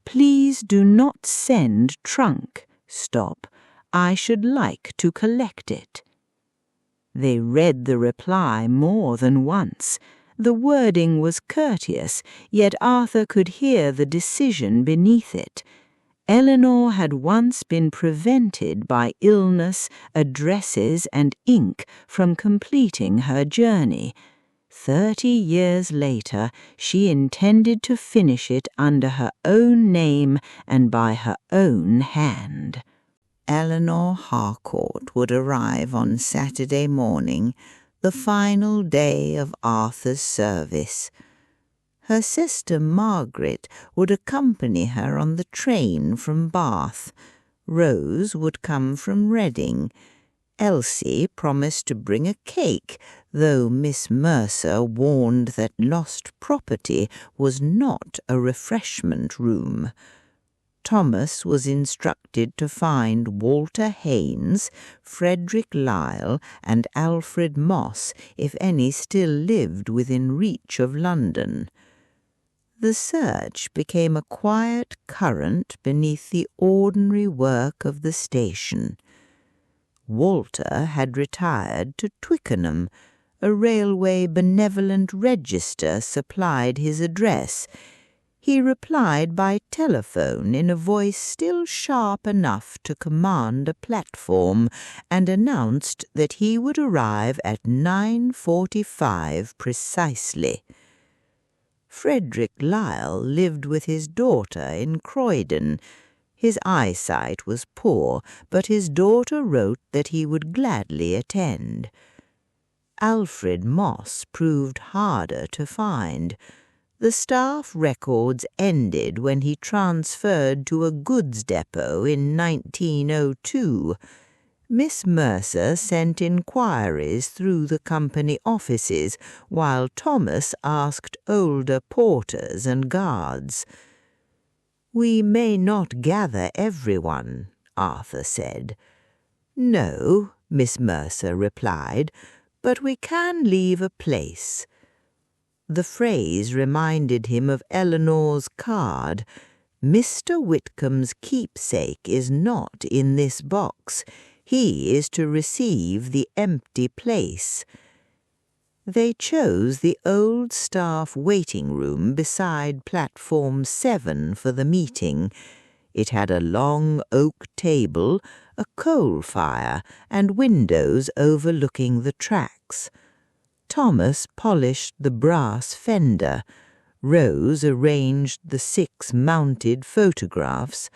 Please do not send trunk. Stop. I should like to collect it. They read the reply more than once. The wording was courteous, yet Arthur could hear the decision beneath it. Eleanor had once been prevented by illness, addresses, and ink from completing her journey. 30 years later, she intended to finish it under her own name and by her own hand. Eleanor Harcourt would arrive on Saturday morning, the final day of Arthur's service. Her sister Margaret would accompany her on the train from Bath. Rose would come from Reading. Elsie promised to bring a cake, though Miss Mercer warned that lost property was not a refreshment room. Thomas was instructed to find Walter Haynes, Frederick Lisle, and Alfred Moss, if any still lived within reach of London. The search became a quiet current beneath the ordinary work of the station. Walter had retired to Twickenham. A railway benevolent register supplied his address. He replied by telephone in a voice still sharp enough to command a platform, and announced that he would arrive at 9:45 precisely. Frederick Lisle lived with his daughter in Croydon. His eyesight was poor, but his daughter wrote that he would gladly attend. Alfred Moss proved harder to find. The staff records ended when he transferred to a goods depot in 1902. Miss Mercer sent inquiries through the company offices, while Thomas asked older porters and guards. "We may not gather everyone," Arthur said. "No," Miss Mercer replied, "but we can leave a place." The phrase reminded him of Eleanor's card. "Mr. Whitcomb's keepsake is not in this box. He is to receive the empty place." They chose the old staff waiting room beside platform 7 for the meeting. It had a long oak table, a coal fire, and windows overlooking the tracks. Thomas polished the brass fender. Rose arranged the 6 mounted photographs.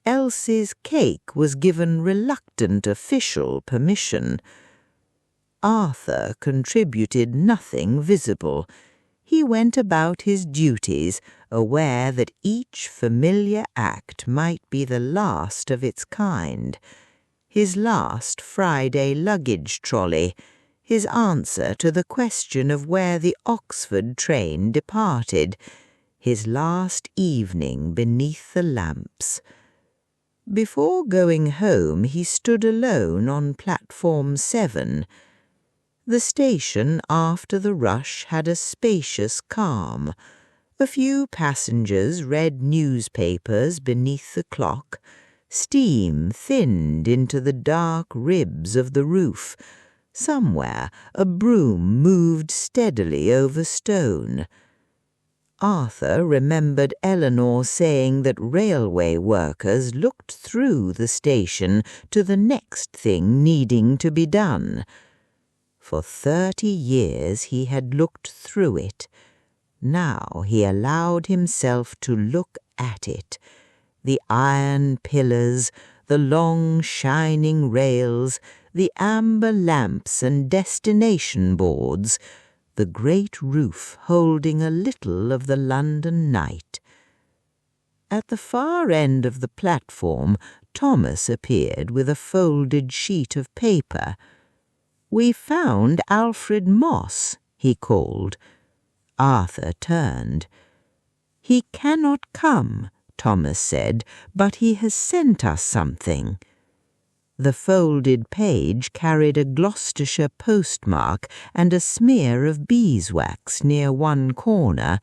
Elsie's cake was given reluctant official permission. Arthur contributed nothing visible. He went about his duties, aware that each familiar act might be the last of its kind. His last Friday luggage trolley, his answer to the question of where the Oxford train departed, his last evening beneath the lamps. Before going home he stood alone on platform 7. The station after the rush had a spacious calm. A few passengers read newspapers beneath the clock. Steam thinned into the dark ribs of the roof. Somewhere a broom moved steadily over stone. Arthur remembered Eleanor saying that railway workers looked through the station to the next thing needing to be done. For 30 years he had looked through it. Now he allowed himself to look at it. The iron pillars, the long shining rails, the amber lamps and destination boards, the great roof holding a little of the London night. At the far end of the platform, Thomas appeared with a folded sheet of paper. "We found Alfred Moss," he called. Arthur turned. "He cannot come," Thomas said, "but he has sent us something." The folded page carried a Gloucestershire postmark and a smear of beeswax near one corner.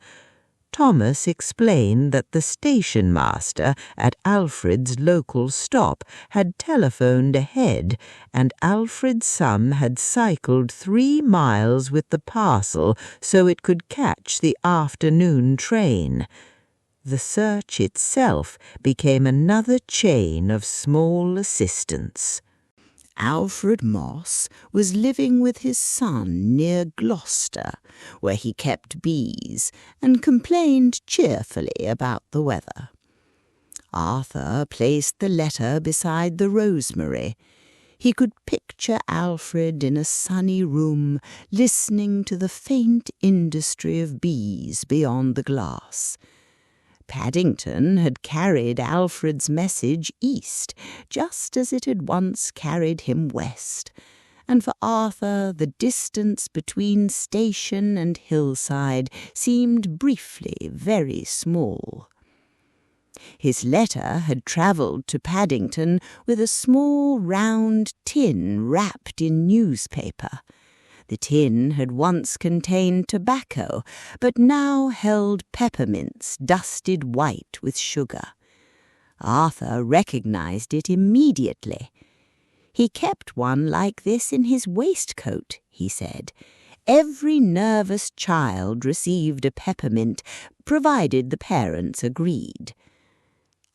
Thomas explained that the station master at Alfred's local stop had telephoned ahead, and Alfred's son had cycled 3 miles with the parcel so it could catch the afternoon train. The search itself became another chain of small assistance. Alfred Moss was living with his son near Gloucester, where he kept bees and complained cheerfully about the weather. Arthur placed the letter beside the rosemary. He could picture Alfred in a sunny room, listening to the faint industry of bees beyond the glass. Paddington had carried Alfred's message east, just as it had once carried him west, and for Arthur the distance between station and hillside seemed briefly very small. His letter had travelled to Paddington with a small round tin wrapped in newspaper. The tin had once contained tobacco, but now held peppermints dusted white with sugar. Arthur recognised it immediately. He kept one like this in his waistcoat, he said. Every nervous child received a peppermint, provided the parents agreed.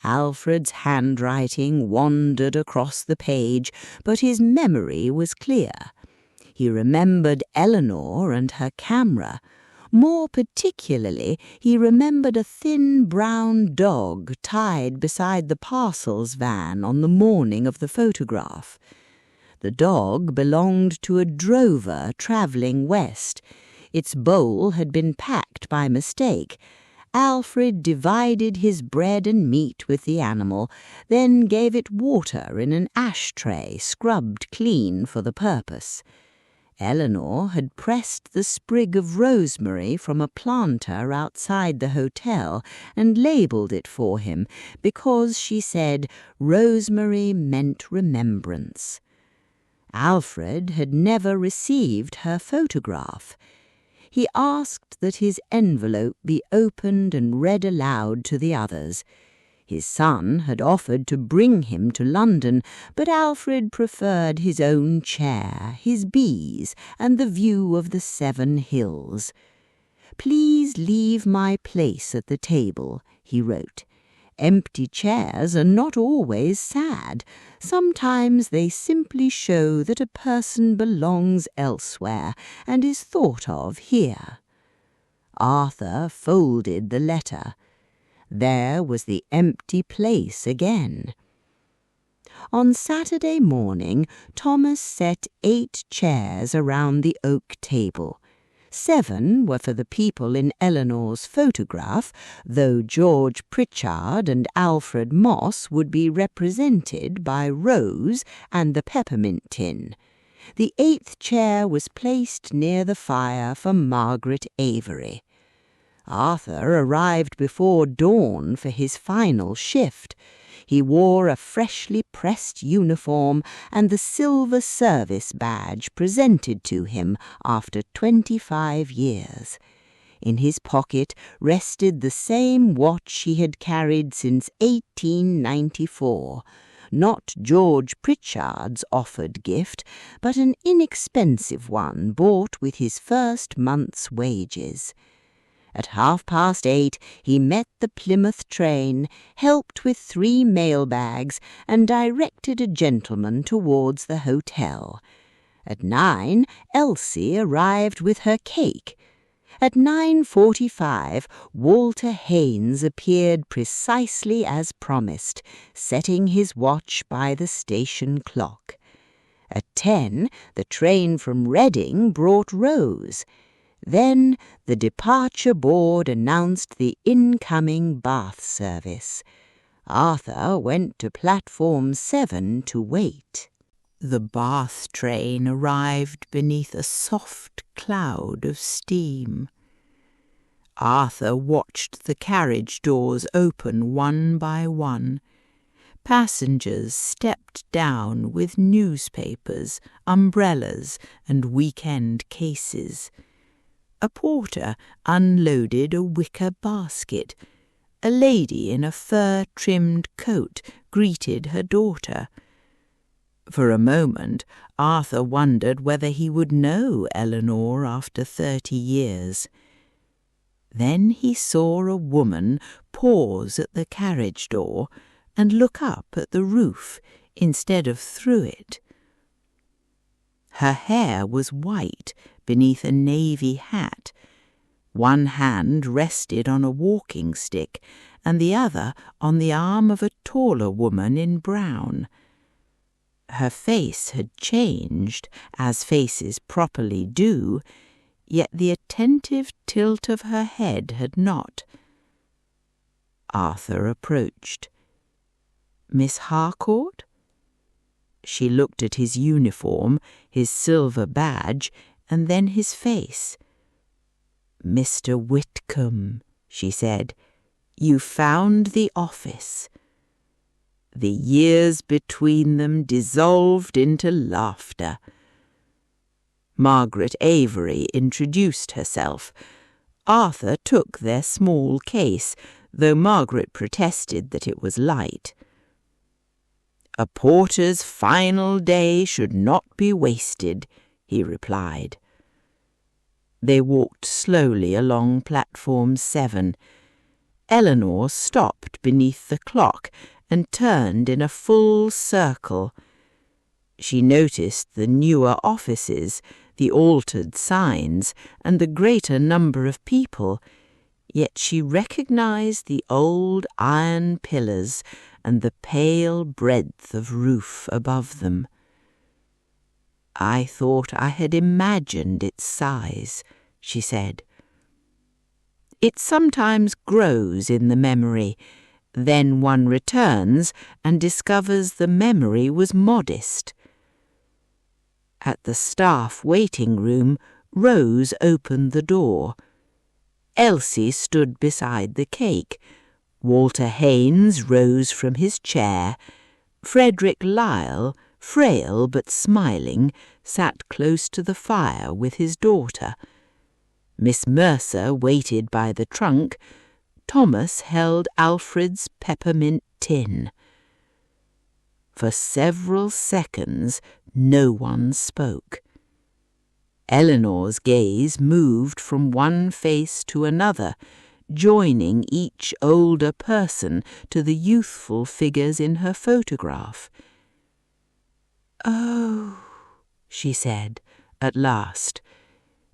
Alfred's handwriting wandered across the page, but his memory was clear. He remembered Eleanor and her camera. More particularly, he remembered a thin brown dog tied beside the parcels van on the morning of the photograph. The dog belonged to a drover travelling west. Its bowl had been packed by mistake. Alfred divided his bread and meat with the animal, then gave it water in an ashtray scrubbed clean for the purpose. Eleanor had pressed the sprig of rosemary from a planter outside the hotel and labelled it for him because, she said, rosemary meant remembrance. Alfred had never received her photograph. He asked that his envelope be opened and read aloud to the others. His son had offered to bring him to London, but Alfred preferred his own chair, his bees, and the view of the 7 Hills. "Please leave my place at the table," he wrote. "Empty chairs are not always sad. Sometimes they simply show that a person belongs elsewhere and is thought of here." Arthur folded the letter. There was the empty place again. On Saturday morning, Thomas set 8 chairs around the oak table. 7 were for the people in Eleanor's photograph, though George Pritchard and Alfred Moss would be represented by Rose and the peppermint tin. The 8th chair was placed near the fire for Margaret Avery. Arthur arrived before dawn for his final shift. He wore a freshly pressed uniform and the silver service badge presented to him after 25 years. In his pocket rested the same watch he had carried since 1894. Not George Pritchard's offered gift, but an inexpensive one bought with his first month's wages. At 8:30 he met the Plymouth train, helped with 3 mail bags, and directed a gentleman towards the hotel. At 9 Elsie arrived with her cake. At 9:45 Walter Haynes appeared precisely as promised, setting his watch by the station clock. At 10 the train from Reading brought Rose. Then the departure board announced the incoming Bath service. Arthur went to platform 7 to wait. The Bath train arrived beneath a soft cloud of steam. Arthur watched the carriage doors open one by one. Passengers stepped down with newspapers, umbrellas, and weekend cases. A porter unloaded a wicker basket. A lady in a fur-trimmed coat greeted her daughter. For a moment, Arthur wondered whether he would know Eleanor after 30 years. Then he saw a woman pause at the carriage door and look up at the roof instead of through it. Her hair was white beneath a navy hat. One hand rested on a walking stick, and the other on the arm of a taller woman in brown. Her face had changed, as faces properly do, yet the attentive tilt of her head had not. Arthur approached. "Miss Harcourt?" She looked at his uniform, his silver badge, and then his face. "Mr. Whitcombe," she said, "you found the office." The years between them dissolved into laughter. Margaret Avery introduced herself. Arthur took their small case, though Margaret protested that it was light. "A porter's final day should not be wasted," he replied. They walked slowly along platform 7. Eleanor stopped beneath the clock and turned in a full circle. She noticed the newer offices, the altered signs, and the greater number of people, yet she recognized the old iron pillars and the pale breadth of roof above them. "I thought I had imagined its size," she said. "It sometimes grows in the memory. Then one returns and discovers the memory was modest." At the staff waiting room, Rose opened the door. Elsie stood beside the cake. Walter Haynes rose from his chair. Frederick Lyle, frail but smiling, sat close to the fire with his daughter. Miss Mercer waited by the trunk. Thomas held Alfred's peppermint tin. For several seconds no one spoke. Eleanor's gaze moved from one face to another, joining each older person to the youthful figures in her photograph. "Oh," she said at last.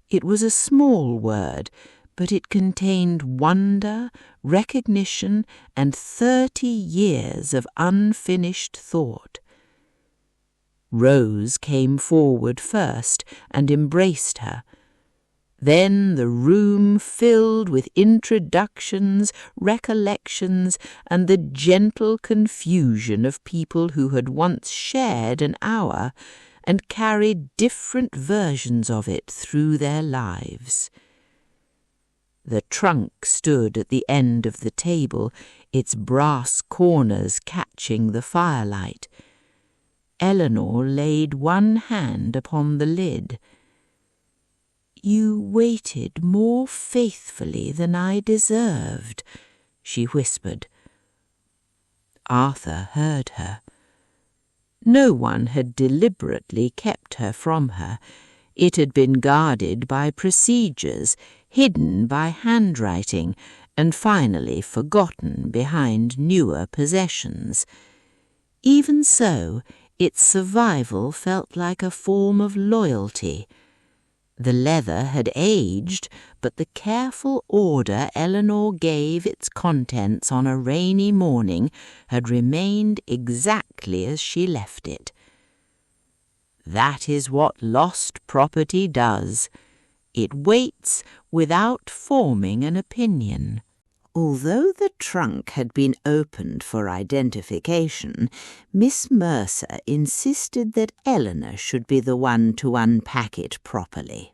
It was a small word, but it contained wonder, recognition, and 30 years of unfinished thought. Rose came forward first and embraced her. Then the room filled with introductions, recollections, and the gentle confusion of people who had once shared an hour and carried different versions of it through their lives. The trunk stood at the end of the table, its brass corners catching the firelight. Eleanor laid one hand upon the lid. "You waited more faithfully than I deserved," she whispered. Arthur heard her. No one had deliberately kept her from her. It had been guarded by procedures, hidden by handwriting, and finally forgotten behind newer possessions. Even so, its survival felt like a form of loyalty. The leather had aged, but the careful order Eleanor gave its contents on a rainy morning had remained exactly as she left it. That is what lost property does. It waits without forming an opinion. Although the trunk had been opened for identification, Miss Mercer insisted that Eleanor should be the one to unpack it properly.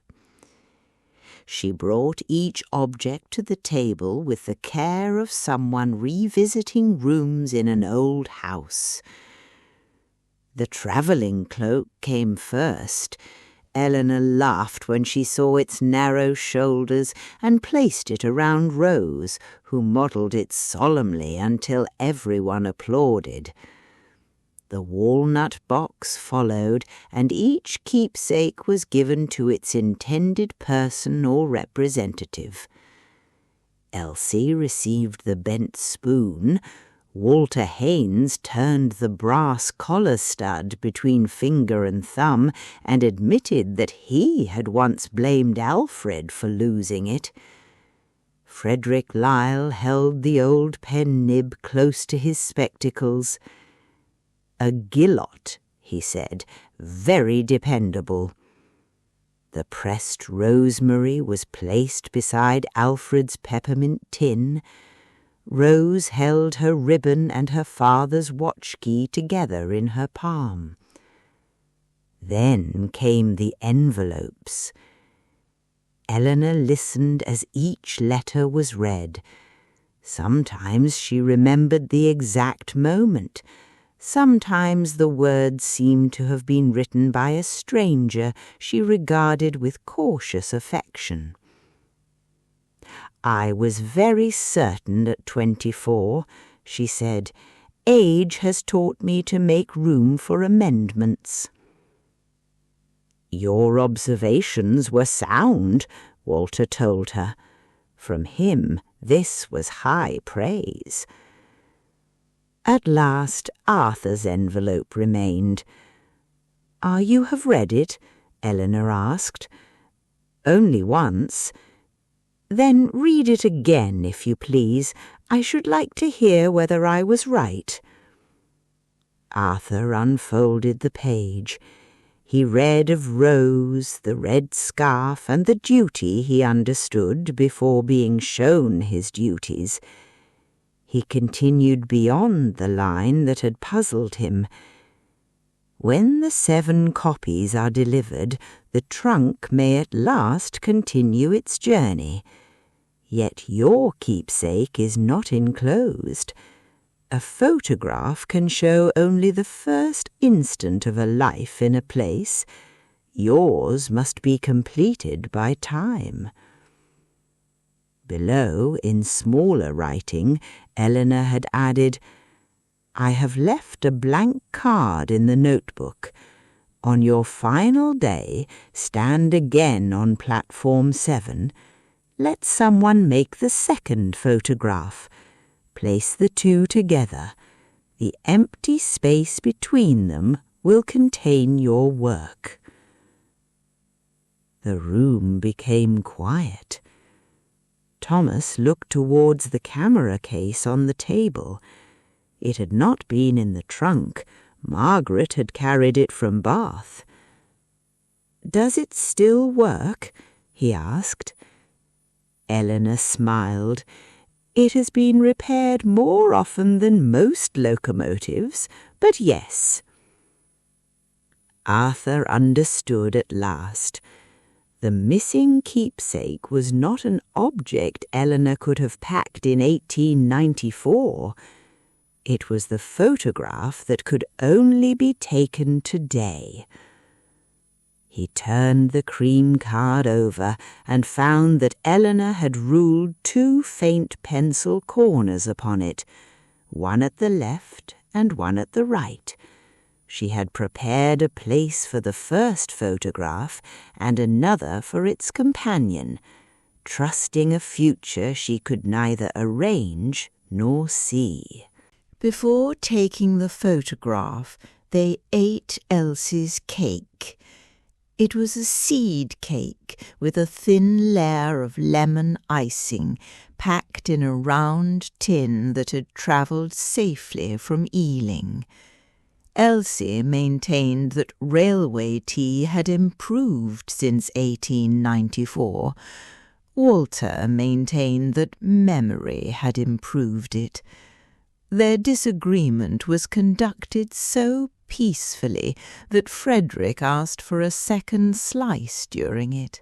She brought each object to the table with the care of someone revisiting rooms in an old house. The travelling cloak came first. Eleanor laughed when she saw its narrow shoulders and placed it around Rose, who modelled it solemnly until everyone applauded. The walnut box followed, and each keepsake was given to its intended person or representative. Elsie received the bent spoon, Walter Haynes turned the brass collar stud between finger and thumb and admitted that he had once blamed Alfred for losing it. Frederick Lyle held the old pen nib close to his spectacles. "A Guillot," he said, "very dependable." The pressed rosemary was placed beside Alfred's peppermint tin. Rose held her ribbon and her father's watch key together in her palm. Then came the envelopes. Eleanor listened as each letter was read. Sometimes she remembered the exact moment. Sometimes the words seemed to have been written by a stranger she regarded with cautious affection. "I was very certain at 24, she said. "Age has taught me to make room for amendments." "Your observations were sound," Walter told her. From him this was high praise. At last Arthur's envelope remained. "You have read it?" Eleanor asked. "Only once." "Then read it again, if you please. I should like to hear whether I was right." Arthur unfolded the page. He read of Rose, the red scarf, and the duty he understood before being shown his duties. He continued beyond the line that had puzzled him. "When the 7 copies are delivered, the trunk may at last continue its journey. Yet your keepsake is not enclosed. A photograph can show only the first instant of a life in a place. Yours must be completed by time." Below, in smaller writing, Eleanor had added, "I have left a blank card in the notebook. On your final day, stand again on platform 7. Let someone make the second photograph. Place the 2 together. The empty space between them will contain your work." The room became quiet. Thomas looked towards the camera case on the table. It had not been in the trunk. Margaret had carried it from Bath. "Does it still work?" he asked. Eleanor smiled. "It has been repaired more often than most locomotives, but yes." Arthur understood at last. The missing keepsake was not an object Eleanor could have packed in 1894. It was the photograph that could only be taken today. He turned the cream card over and found that Eleanor had ruled 2 faint pencil corners upon it, one at the left and one at the right. She had prepared a place for the first photograph and another for its companion, trusting a future she could neither arrange nor see. Before taking the photograph, they ate Elsie's cake. It was a seed cake with a thin layer of lemon icing packed in a round tin that had travelled safely from Ealing. Elsie maintained that railway tea had improved since 1894. Walter maintained that memory had improved it. Their disagreement was conducted so peacefully that Frederick asked for a second slice during it.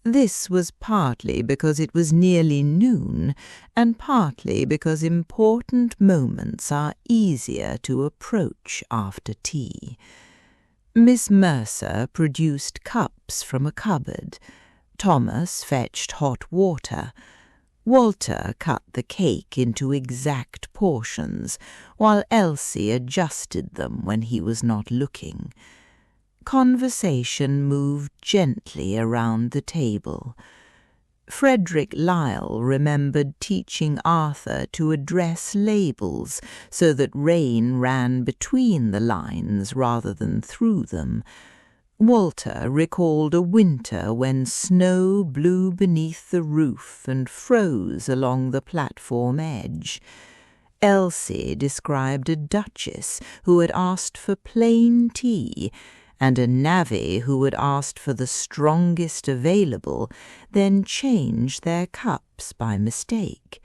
This was partly because it was nearly noon, and partly because important moments are easier to approach after tea. Miss Mercer produced cups from a cupboard. Thomas fetched hot water. Walter cut the cake into exact portions, while Elsie adjusted them when he was not looking. Conversation moved gently around the table. Frederick Lyle remembered teaching Arthur to address labels so that rain ran between the lines rather than through them. Walter recalled a winter when snow blew beneath the roof and froze along the platform edge. Elsie described a duchess who had asked for plain tea, and a navvy who had asked for the strongest available, then changed their cups by mistake.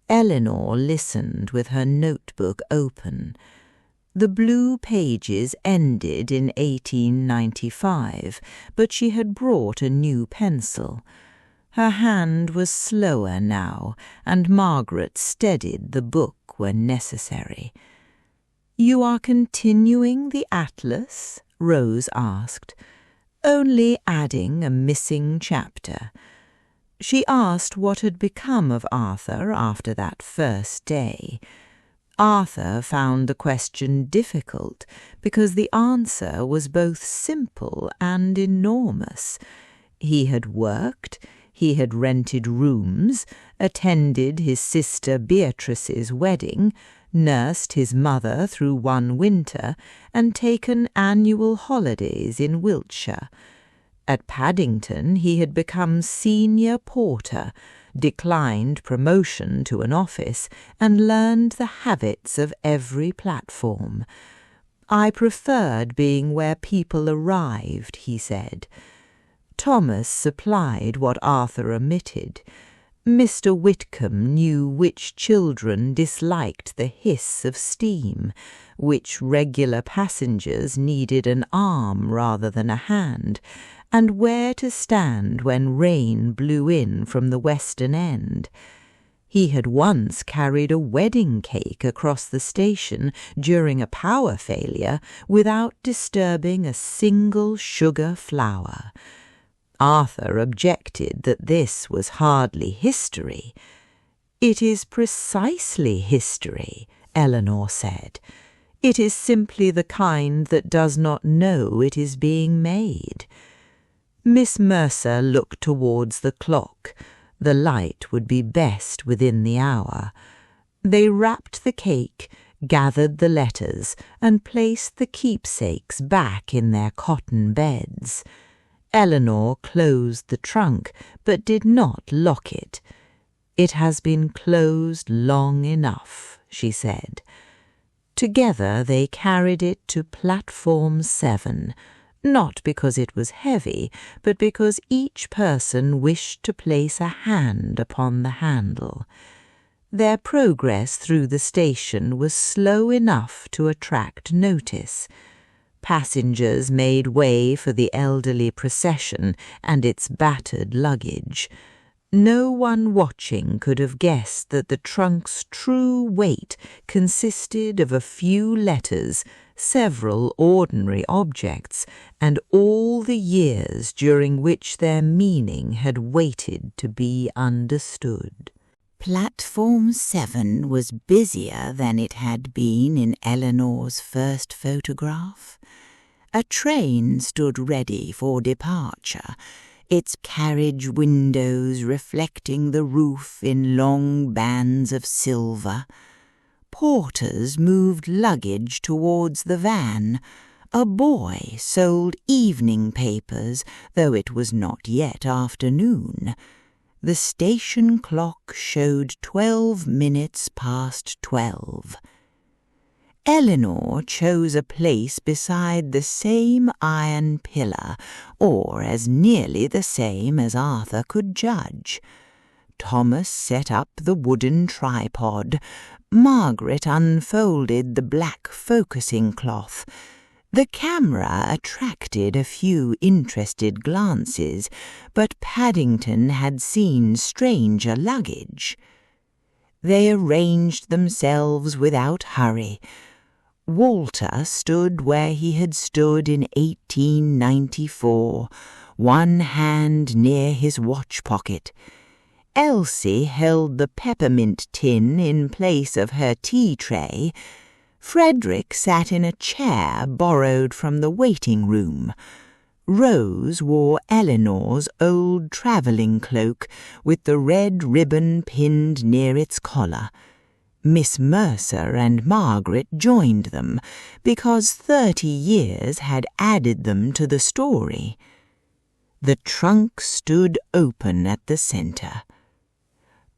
Eleanor listened with her notebook open. The blue pages ended in 1895, but she had brought a new pencil. Her hand was slower now, and Margaret steadied the book when necessary. "You are continuing the atlas?" Rose asked. "Only adding a missing chapter." She asked what had become of Arthur after that first day. Arthur found the question difficult because the answer was both simple and enormous. He had worked, he had rented rooms, attended his sister Beatrice's wedding, nursed his mother through one winter, and taken annual holidays in Wiltshire. At Paddington he had become senior porter, declined promotion to an office, and learned the habits of every platform. "I preferred being where people arrived," he said. Thomas supplied what Arthur omitted. Mr. Whitcombe knew which children disliked the hiss of steam, which regular passengers needed an arm rather than a hand, and where to stand when rain blew in from the western end. He had once carried a wedding cake across the station during a power failure without disturbing a single sugar flower. Arthur objected that this was hardly history. "It is precisely history," Eleanor said. "It is simply the kind that does not know it is being made." Miss Mercer looked towards the clock. The light would be best within the hour. They wrapped the cake, gathered the letters, and placed the keepsakes back in their cotton beds. Eleanor closed the trunk, but did not lock it. "It has been closed long enough," she said. Together they carried it to Platform 7, not because it was heavy, but because each person wished to place a hand upon the handle. Their progress through the station was slow enough to attract notice. Passengers made way for the elderly procession and its battered luggage. No one watching could have guessed that the trunk's true weight consisted of a few letters, several ordinary objects, and all the years during which their meaning had waited to be understood. Platform 7 was busier than it had been in Eleanor's first photograph. A train stood ready for departure, its carriage windows reflecting the roof in long bands of silver. Porters moved luggage towards the van. A boy sold evening papers, though it was not yet afternoon. The station clock showed 12 minutes past 12. Eleanor chose a place beside the same iron pillar, or as nearly the same as Arthur could judge. Thomas set up the wooden tripod. Margaret unfolded the black focusing cloth. The camera attracted a few interested glances, but Paddington had seen stranger luggage. They arranged themselves without hurry. Walter stood where he had stood in 1894, one hand near his watch pocket. Elsie held the peppermint tin in place of her tea tray. Frederick sat in a chair borrowed from the waiting room. Rose wore Eleanor's old travelling cloak with the red ribbon pinned near its collar. Miss Mercer and Margaret joined them because 30 years had added them to the story. The trunk stood open at the centre.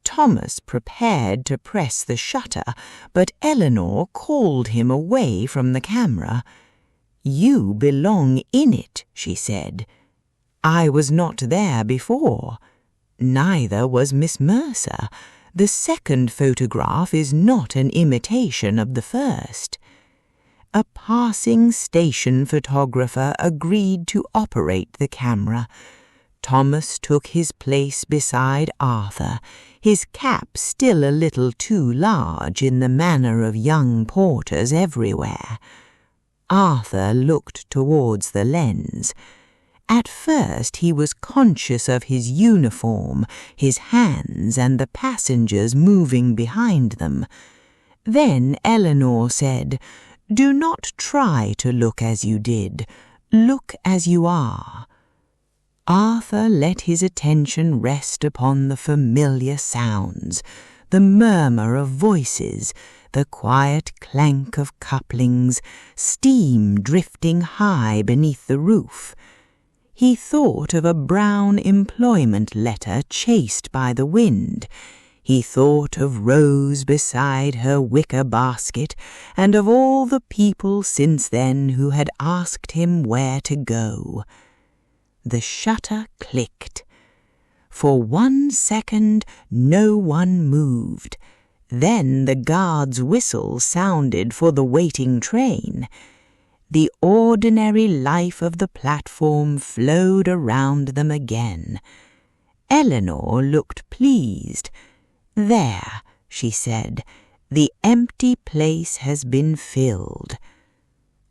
Thomas prepared to press the shutter, but Eleanor called him away from the camera. "You belong in it," she said. "I was not there before. Neither was Miss Mercer. The second photograph is not an imitation of the first." A passing station photographer agreed to operate the camera. Thomas took his place beside Arthur, his cap still a little too large in the manner of young porters everywhere. Arthur looked towards the lens. At first he was conscious of his uniform, his hands, and the passengers moving behind them. Then Eleanor said, "Do not try to look as you did. Look as you are." Arthur let his attention rest upon the familiar sounds, the murmur of voices, the quiet clank of couplings, steam drifting high beneath the roof. He thought of a brown employment letter chased by the wind. He thought of Rose beside her wicker basket, and of all the people since then who had asked him where to go. The shutter clicked. For 1 second no one moved. Then the guard's whistle sounded for the waiting train. The ordinary life of the platform flowed around them again. Eleanor looked pleased. "There," she said, "the empty place has been filled."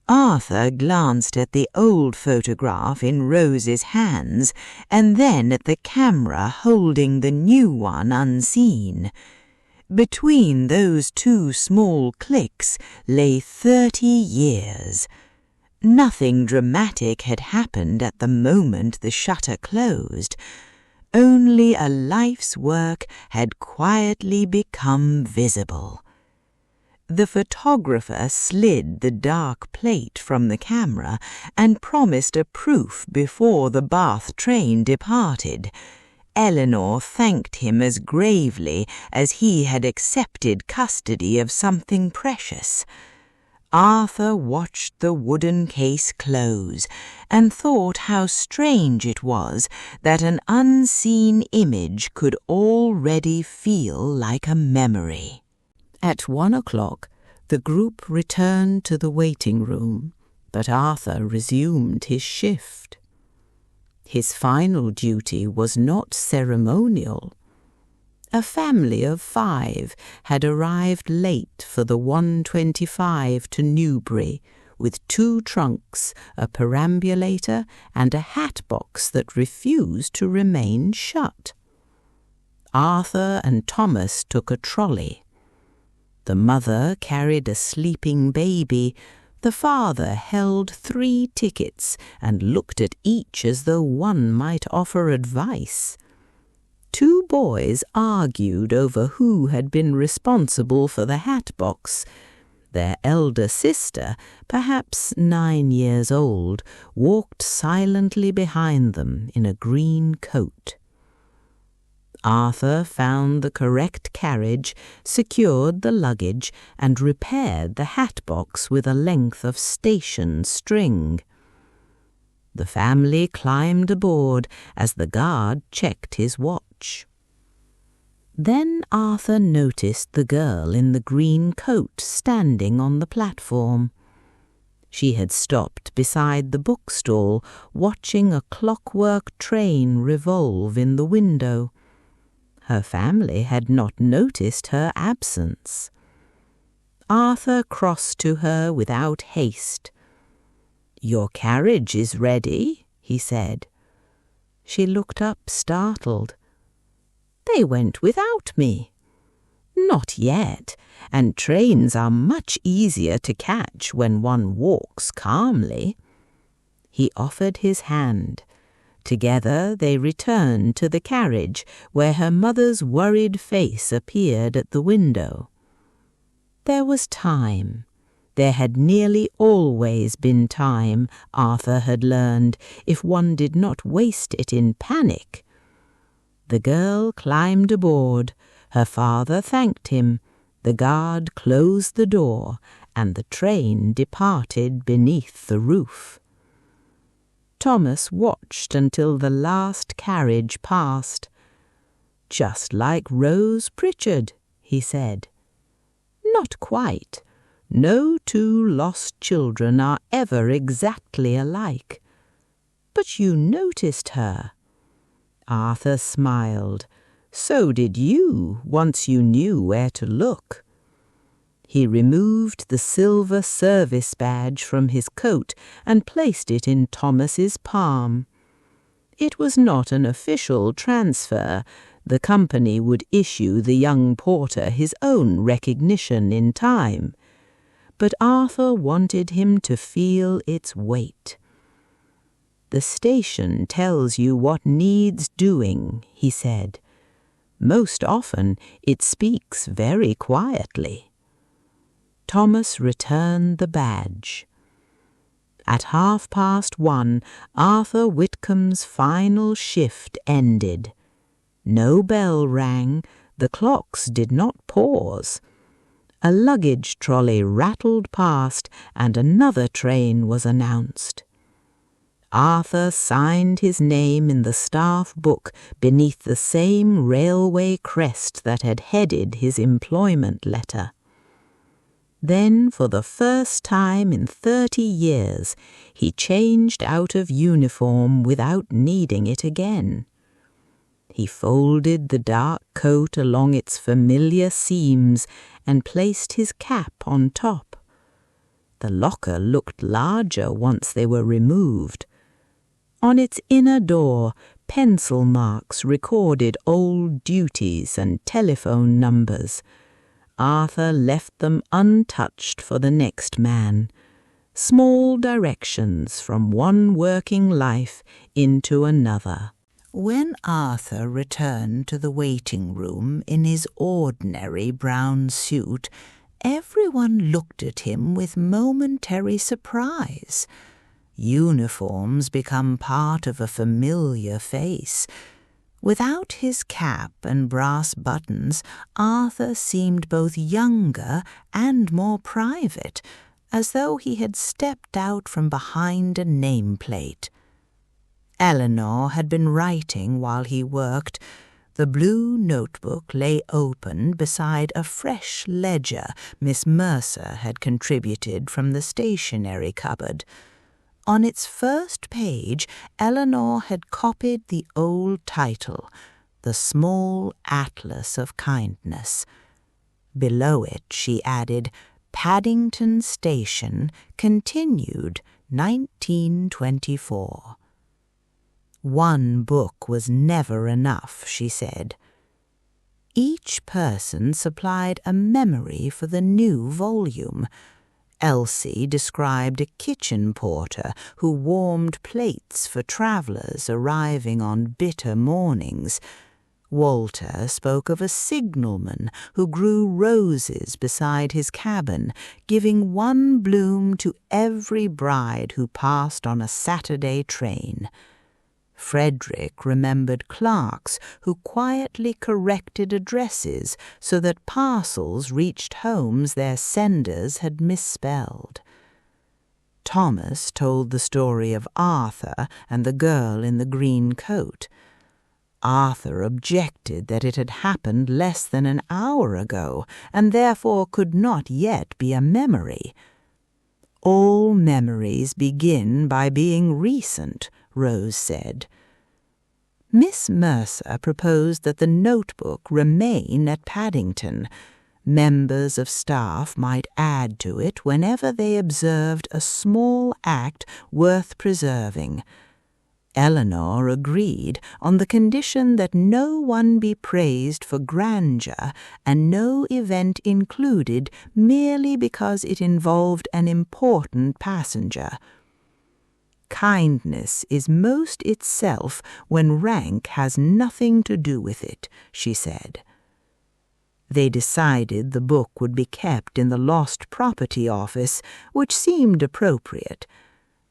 Arthur glanced at the old photograph in Rose's hands, and then at the camera holding the new one unseen. Between those two small clicks lay 30 years. Nothing dramatic had happened at the moment the shutter closed. Only a life's work had quietly become visible. The photographer slid the dark plate from the camera and promised a proof before the Bath train departed. Eleanor thanked him as gravely as he had accepted custody of something precious. Arthur watched the wooden case close and thought how strange it was that an unseen image could already feel like a memory. At 1 o'clock, the group returned to the waiting room, but Arthur resumed his shift. His final duty was not ceremonial. A family of 5 had arrived late for the 1:25 to Newbury, with 2 trunks, a perambulator, and a hat-box that refused to remain shut. Arthur and Thomas took a trolley. The mother carried a sleeping baby. The father held 3 tickets and looked at each as though one might offer advice. 2 boys argued over who had been responsible for the hat-box. Their elder sister, perhaps 9 years old, walked silently behind them in a green coat. Arthur found the correct carriage, secured the luggage, and repaired the hat-box with a length of station string. The family climbed aboard as the guard checked his watch. Then Arthur noticed the girl in the green coat standing on the platform. She had stopped beside the bookstall, watching a clockwork train revolve in the window. Her family had not noticed her absence. Arthur crossed to her without haste. "Your carriage is ready," he said. She looked up startled. "They went without me." "Not yet, and trains are much easier to catch when one walks calmly." He offered his hand. Together they returned to the carriage, where her mother's worried face appeared at the window. There was time. There had nearly always been time, Arthur had learned, if one did not waste it in panic. The girl climbed aboard. Her father thanked him. The guard closed the door, and the train departed beneath the roof. Thomas watched until the last carriage passed. "Just like Rose Pritchard," he said. "Not quite. No two lost children are ever exactly alike. But you noticed her." Arthur smiled. "So did you, once you knew where to look." He removed the silver service badge from his coat and placed it in Thomas's palm. It was not an official transfer. The company would issue the young porter his own recognition in time. But Arthur wanted him to feel its weight. "The station tells you what needs doing," he said. "Most often it speaks very quietly." Thomas returned the badge. At 1:30, Arthur Whitcombe's final shift ended. No bell rang, the clocks did not pause. A luggage trolley rattled past, and another train was announced. Arthur signed his name in the staff book beneath the same railway crest that had headed his employment letter. Then, for the first time in 30 years, he changed out of uniform without needing it again. He folded the dark coat along its familiar seams and placed his cap on top. The locker looked larger once they were removed. On its inner door, pencil marks recorded old duties and telephone numbers. Arthur left them untouched for the next man. Small directions from one working life into another. When Arthur returned to the waiting room in his ordinary brown suit, everyone looked at him with momentary surprise. Uniforms become part of a familiar face. Without his cap and brass buttons, Arthur seemed both younger and more private, as though he had stepped out from behind a nameplate. Eleanor had been writing while he worked. The blue notebook lay open beside a fresh ledger Miss Mercer had contributed from the stationery cupboard. On its first page, Eleanor had copied the old title, The Small Atlas of Kindness. Below it she added, Paddington Station, continued 1924. One book was never enough, she said. Each person supplied a memory for the new volume. Elsie described a kitchen porter who warmed plates for travellers arriving on bitter mornings. Walter spoke of a signalman who grew roses beside his cabin, giving one bloom to every bride who passed on a Saturday train. Frederick remembered clerks who quietly corrected addresses so that parcels reached homes their senders had misspelled. Thomas told the story of Arthur and the girl in the green coat. Arthur objected that it had happened less than an hour ago, and therefore could not yet be a memory. All memories begin by being recent, Rose said. Miss Mercer proposed that the notebook remain at Paddington. Members of staff might add to it whenever they observed a small act worth preserving. Eleanor agreed on the condition that no one be praised for grandeur and no event included merely because it involved an important passenger. Kindness is most itself when rank has nothing to do with it, she said. They decided the book would be kept in the Lost Property Office, which seemed appropriate.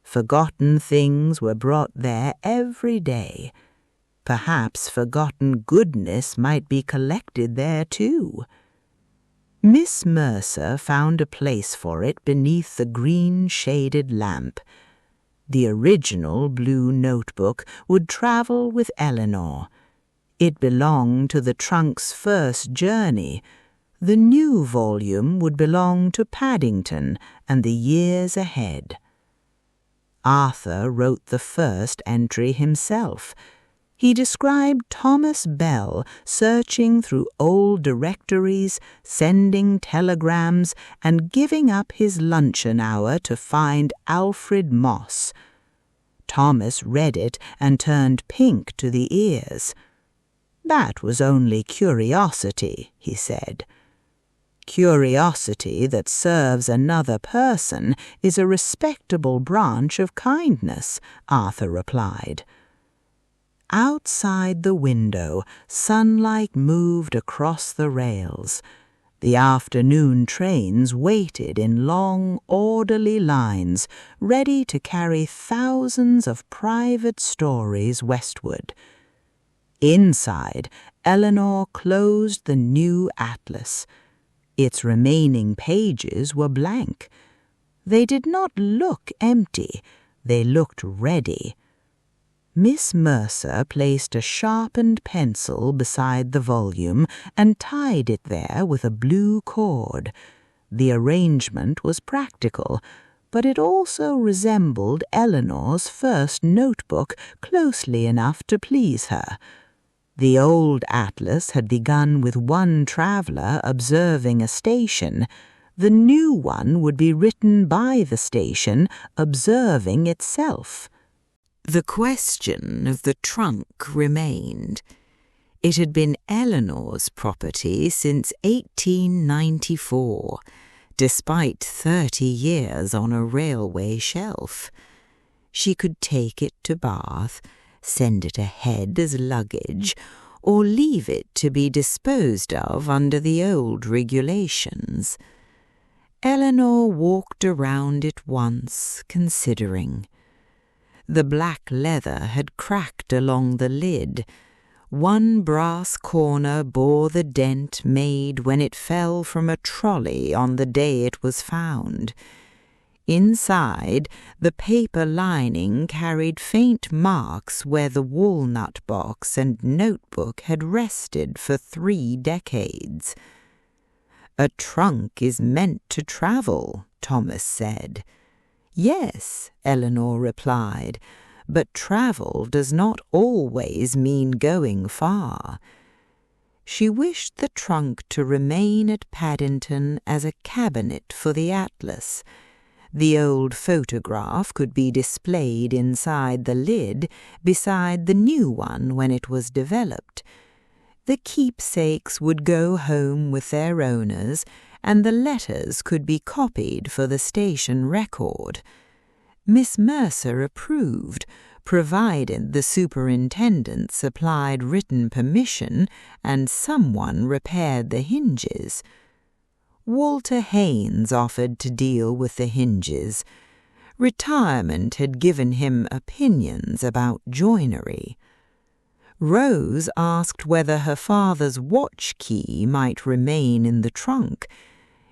Forgotten things were brought there every day. Perhaps forgotten goodness might be collected there too. Miss Mercer found a place for it beneath the green-shaded lamp. The original blue notebook would travel with Eleanor. It belonged to the trunk's first journey. The new volume would belong to Paddington and the years ahead. Arthur wrote the first entry himself. He described Thomas Bell searching through old directories, sending telegrams, and giving up his luncheon hour to find Alfred Moss. Thomas read it and turned pink to the ears. "That was only curiosity," he said. "Curiosity that serves another person is a respectable branch of kindness," Arthur replied. Outside the window, sunlight moved across the rails. The afternoon trains waited in long, orderly lines, ready to carry thousands of private stories westward. Inside, Eleanor closed the new atlas. Its remaining pages were blank. They did not look empty. They looked ready. Miss Mercer placed a sharpened pencil beside the volume and tied it there with a blue cord. The arrangement was practical, but it also resembled Eleanor's first notebook closely enough to please her. The old atlas had begun with one traveller observing a station. The new one would be written by the station, observing itself. The question of the trunk remained. It had been Eleanor's property since 1894, despite 30 years on a railway shelf. She could take it to Bath, send it ahead as luggage, or leave it to be disposed of under the old regulations. Eleanor walked around it once, considering. The black leather had cracked along the lid. One brass corner bore the dent made when it fell from a trolley on the day it was found. Inside, the paper lining carried faint marks where the walnut box and notebook had rested for 3 decades. "A trunk is meant to travel," Thomas said. "Yes," Eleanor replied, "but travel does not always mean going far." She wished the trunk to remain at Paddington as a cabinet for the atlas. The old photograph could be displayed inside the lid beside the new one when it was developed. The keepsakes would go home with their owners, and the letters could be copied for the station record. Miss Mercer approved, provided the superintendent supplied written permission and someone repaired the hinges. Walter Haynes offered to deal with the hinges. Retirement had given him opinions about joinery. Rose asked whether her father's watch key might remain in the trunk.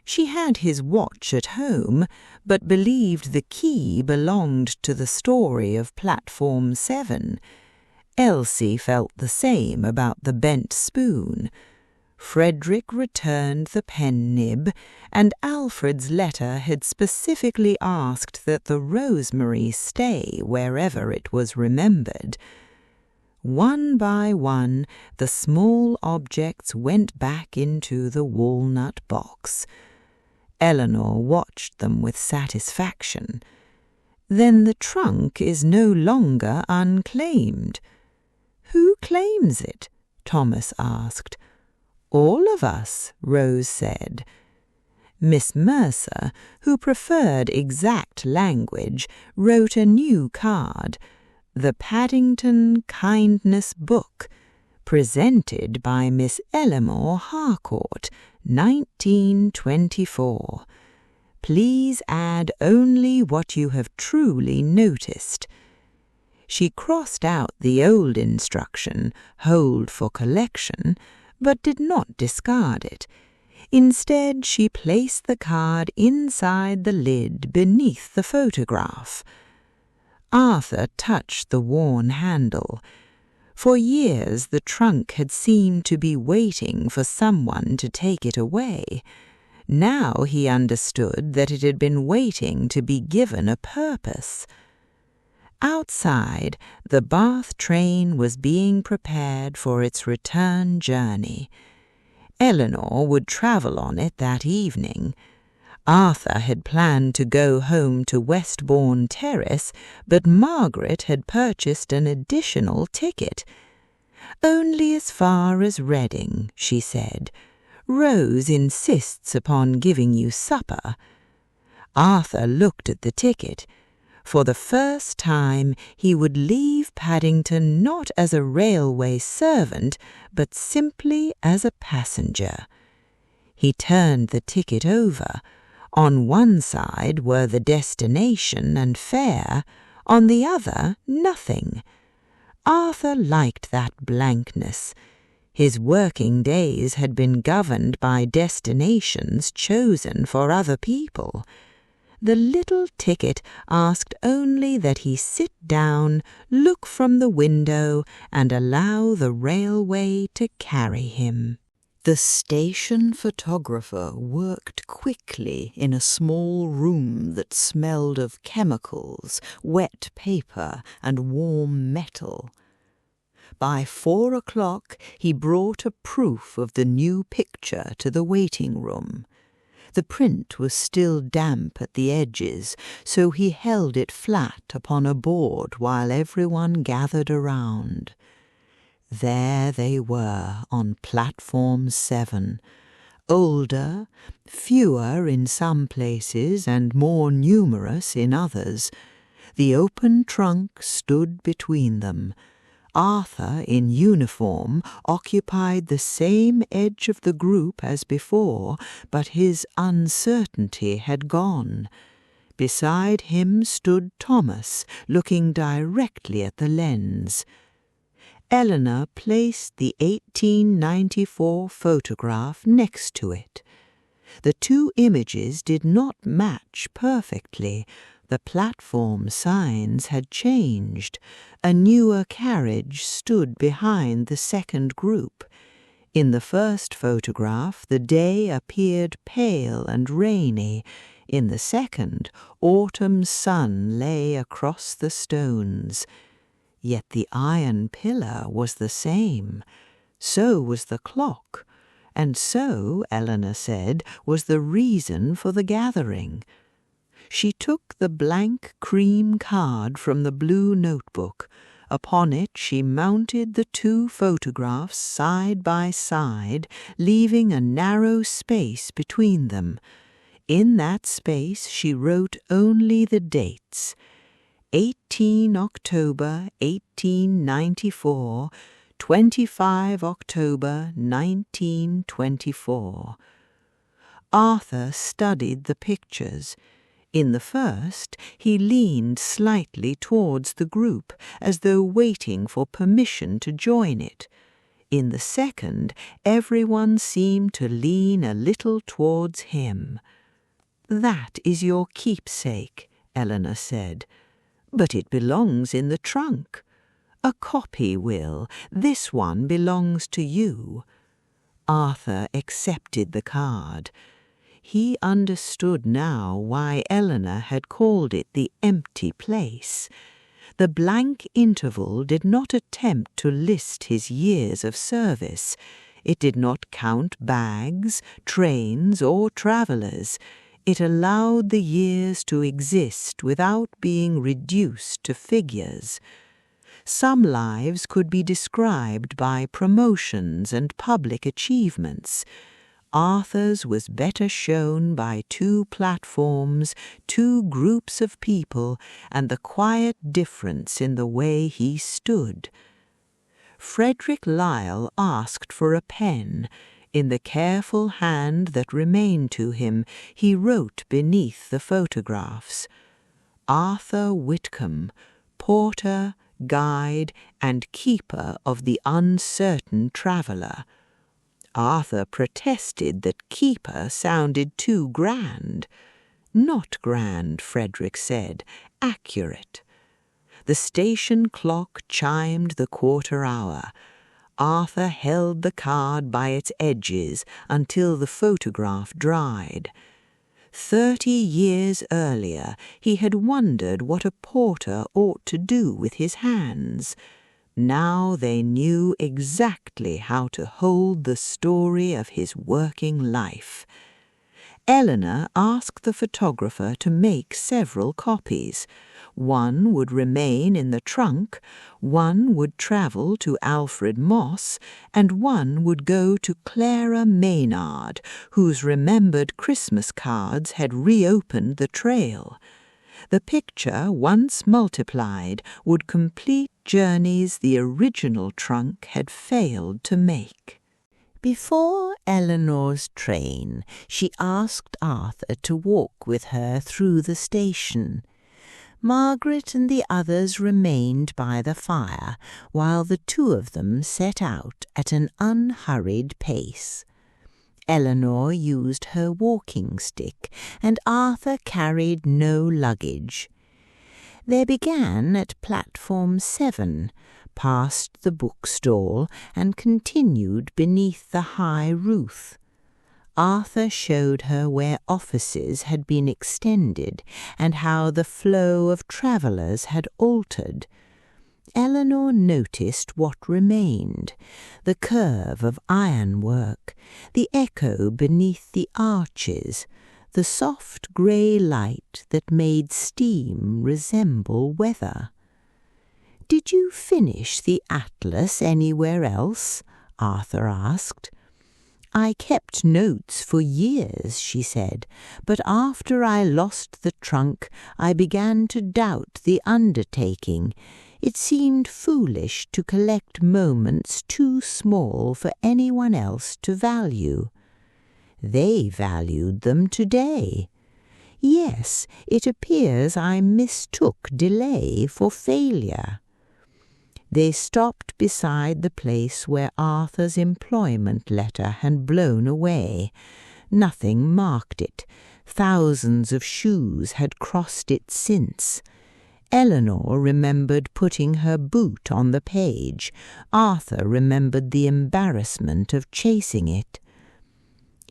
She had his watch at home, but believed the key belonged to the story of Platform 7. Elsie felt the same about the bent spoon. Frederick returned the pen nib, and Alfred's letter had specifically asked that the rosemary stay wherever it was remembered. One by one, the small objects went back into the walnut box. Eleanor watched them with satisfaction. "Then the trunk is no longer unclaimed." "Who claims it?" Thomas asked. "All of us," Rose said. Miss Mercer, who preferred exact language, wrote a new card, "The Paddington Kindness Book, presented by Miss Ellinor Harcourt, 1924. Please add only what you have truly noticed." She crossed out the old instruction, "Hold for collection," but did not discard it. Instead, she placed the card inside the lid beneath the photograph. Arthur touched the worn handle. For years the trunk had seemed to be waiting for someone to take it away. Now he understood that it had been waiting to be given a purpose. Outside, the Bath train was being prepared for its return journey. Elinor would travel on it that evening. Arthur had planned to go home to Westbourne Terrace, but Margaret had purchased an additional ticket. "Only as far as Reading," she said. "Rose insists upon giving you supper." Arthur looked at the ticket. For the first time he would leave Paddington not as a railway servant, but simply as a passenger. He turned the ticket over. On one side were the destination and fare, on the other nothing. Arthur liked that blankness. His working days had been governed by destinations chosen for other people. The little ticket asked only that he sit down, look from the window, and allow the railway to carry him. The station photographer worked quickly in a small room that smelled of chemicals, wet paper, and warm metal. By 4 o'clock he brought a proof of the new picture to the waiting room. The print was still damp at the edges, so he held it flat upon a board while everyone gathered around. There they were on platform 7, older, fewer in some places and more numerous in others. The open trunk stood between them. Arthur, in uniform, occupied the same edge of the group as before, but his uncertainty had gone. Beside him stood Thomas, looking directly at the lens. Elinor placed the 1894 photograph next to it. The two images did not match perfectly. The platform signs had changed. A newer carriage stood behind the second group. In the first photograph, the day appeared pale and rainy. In the second, autumn's sun lay across the stones. Yet the iron pillar was the same. So was the clock. And so, Elinor said, was the reason for the gathering. She took the blank cream card from the blue notebook. Upon it she mounted the two photographs side by side, leaving a narrow space between them. In that space she wrote only the dates: 18 October 1894, 25 October 1924. Arthur studied the pictures. In the first, he leaned slightly towards the group, as though waiting for permission to join it. In the second, everyone seemed to lean a little towards him. "That is your keepsake," Elinor said. "But it belongs in the trunk." "A copy will. This one belongs to you." Arthur accepted the card. He understood now why Elinor had called it the empty place. The blank interval did not attempt to list his years of service. It did not count bags, trains, or travellers. It allowed the years to exist without being reduced to figures. Some lives could be described by promotions and public achievements. Arthur's was better shown by 2 platforms, 2 groups of people, and the quiet difference in the way he stood. Frederick Lisle asked for a pen. In the careful hand that remained to him, he wrote beneath the photographs, "Arthur Whitcombe, porter, guide, and keeper of the uncertain traveller." Arthur protested that keeper sounded too grand. Not grand, Frederick said, accurate. The station clock chimed the 1/4 hour. Arthur held the card by its edges until the photograph dried. 30 years earlier he had wondered what a porter ought to do with his hands. Now they knew exactly how to hold the story of his working life. Eleanor asked the photographer to make several copies. One would remain in the trunk, one would travel to Alfred Moss, and one would go to Clara Maynard, whose remembered Christmas cards had reopened the trail. The picture, once multiplied, would complete journeys the original trunk had failed to make. Before Eleanor's train, she asked Arthur to walk with her through the station. Margaret and the others remained by the fire, while the 2 of them set out at an unhurried pace. Eleanor used her walking stick, and Arthur carried no luggage. They began at platform 7, passed the bookstall, and continued beneath the high roof. Arthur showed her where offices had been extended and how the flow of travellers had altered. Eleanor noticed what remained, the curve of ironwork, the echo beneath the arches, the soft grey light that made steam resemble weather. "Did you finish the atlas anywhere else?" Arthur asked. "I kept notes for years," she said, "but after I lost the trunk I began to doubt the undertaking. It seemed foolish to collect moments too small for anyone else to value." "They valued them today." "Yes, it appears I mistook delay for failure." They stopped beside the place where Arthur's employment letter had blown away. Nothing marked it. Thousands of shoes had crossed it since. Eleanor remembered putting her boot on the page. Arthur remembered the embarrassment of chasing it.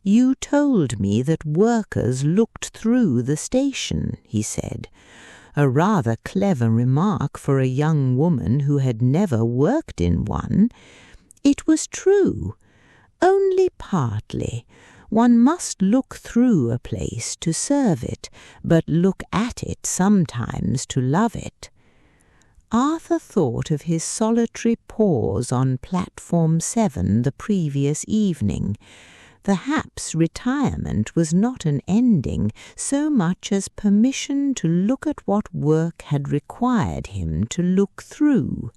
"You told me that workers looked through the station," he said. A rather clever remark for a young woman who had never worked in one. It was true. Only partly. One must look through a place to serve it, but look at it sometimes to love it. Arthur thought of his solitary pause on platform 7 the previous evening. Perhaps retirement was not an ending so much as permission to look at what work had required him to look through.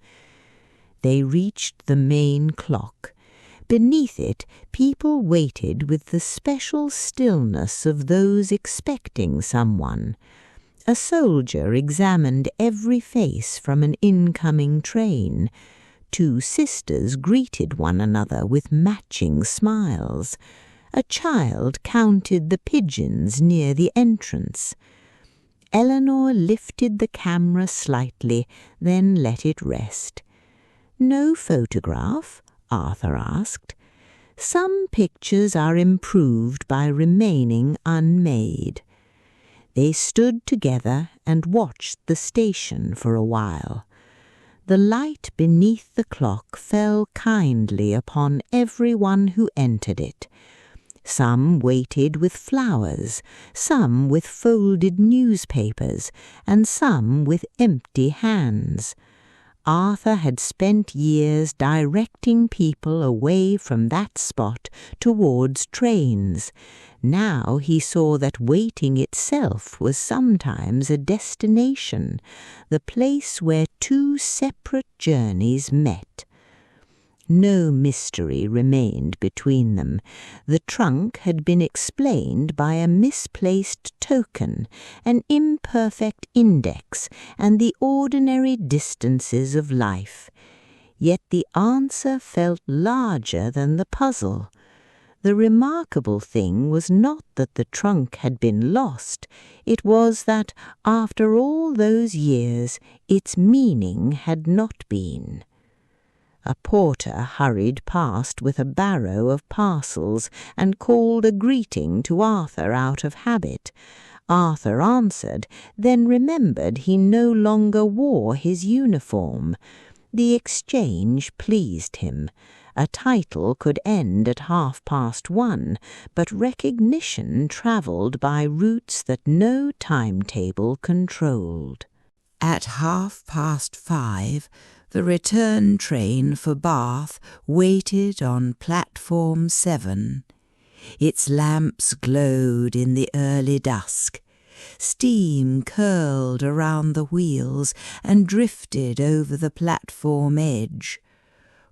They reached the main clock. Beneath it, people waited with the special stillness of those expecting someone. A soldier examined every face from an incoming train. 2 sisters greeted one another with matching smiles. A child counted the pigeons near the entrance. Eleanor lifted the camera slightly, then let it rest. "No photograph?" Arthur asked. "Some pictures are improved by remaining unmade." They stood together and watched the station for a while. The light beneath the clock fell kindly upon everyone who entered it. Some waited with flowers, some with folded newspapers, and some with empty hands. Arthur had spent years directing people away from that spot towards trains. Now he saw that waiting itself was sometimes a destination, the place where two separate journeys met. No mystery remained between them. The trunk had been explained by a misplaced token, an imperfect index, and the ordinary distances of life. Yet the answer felt larger than the puzzle. The remarkable thing was not that the trunk had been lost. It was that, after all those years, its meaning had not been. A porter hurried past with a barrow of parcels and called a greeting to Arthur out of habit. Arthur answered, then remembered he no longer wore his uniform. The exchange pleased him. A title could end at 1:30, but recognition travelled by routes that no timetable controlled. At 5:30, the return train for Bath waited on platform 7. Its lamps glowed in the early dusk. Steam curled around the wheels and drifted over the platform edge.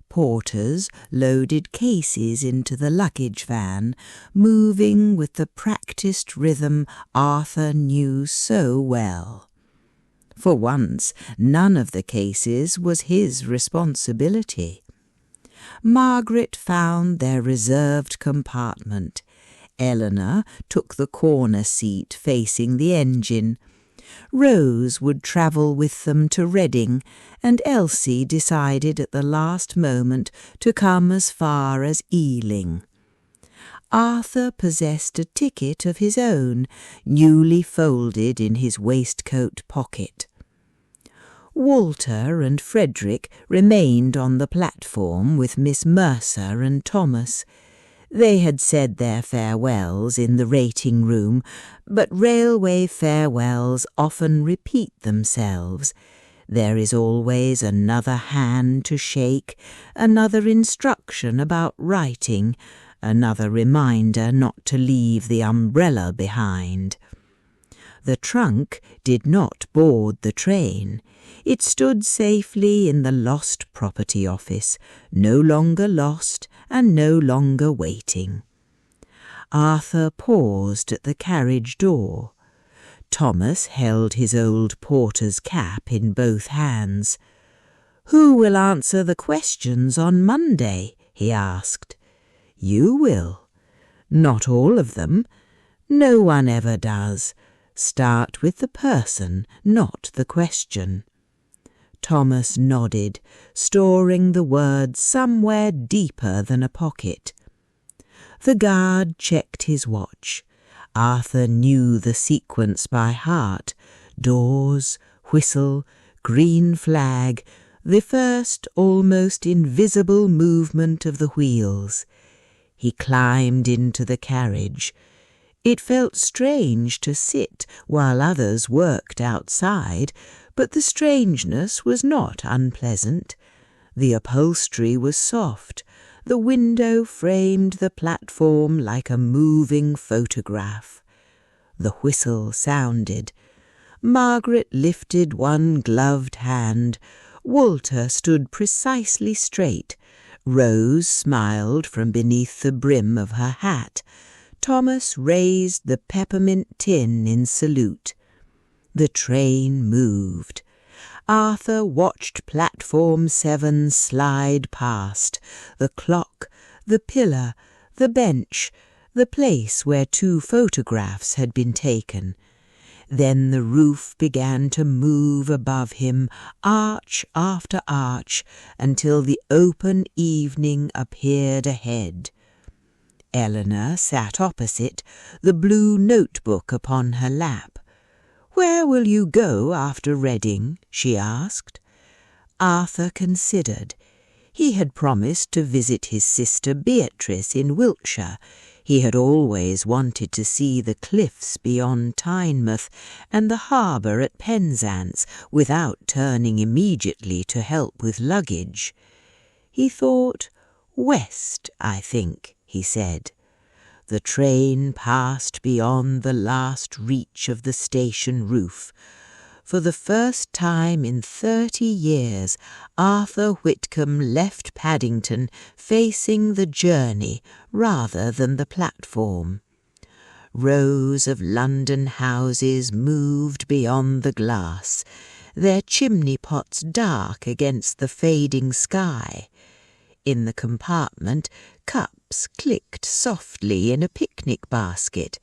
Porters loaded cases into the luggage van, moving with the practised rhythm Arthur knew so well. For once, none of the cases was his responsibility. Margaret found their reserved compartment. Eleanor took the corner seat facing the engine. Rose would travel with them to Reading, and Elsie decided at the last moment to come as far as Ealing. Arthur possessed a ticket of his own, newly folded in his waistcoat pocket. Walter and Frederick remained on the platform with Miss Mercer and Thomas. They had said their farewells in the rating room, but railway farewells often repeat themselves. There is always another hand to shake, another instruction about writing, another reminder not to leave the umbrella behind. The trunk did not board the train. It stood safely in the lost property office, no longer lost and no longer waiting. Arthur paused at the carriage door. Thomas held his old porter's cap in both hands. "Who will answer the questions on Monday?" he asked. "You will." "Not all of them. No one ever does. Start with the person, not the question." Thomas nodded, storing the words somewhere deeper than a pocket. The guard checked his watch. Arthur knew the sequence by heart: doors, whistle, green flag, the first almost invisible movement of the wheels. He climbed into the carriage. It felt strange to sit while others worked outside, but the strangeness was not unpleasant. The upholstery was soft. The window framed the platform like a moving photograph. The whistle sounded. Margaret lifted one gloved hand. Walter stood precisely straight. Rose smiled from beneath the brim of her hat. Thomas raised the peppermint tin in salute. The train moved. Arthur watched platform 7 slide past, the clock, the pillar, the bench, the place where 2 photographs had been taken. Then the roof began to move above him, arch after arch, until the open evening appeared ahead. Eleanor sat opposite, the blue notebook upon her lap. "Where will you go after Reading?" she asked. Arthur considered. He had promised to visit his sister Beatrice in Wiltshire. He had always wanted to see the cliffs beyond Tynemouth and the harbour at Penzance without turning immediately to help with luggage. He thought, "West, I think," he said. The train passed beyond the last reach of the station roof. For the first time in 30 years, Arthur Whitcombe left Paddington facing the journey rather than the platform. Rows of London houses moved beyond the glass, their chimney pots dark against the fading sky. In the compartment, cups clicked softly in a picnic basket.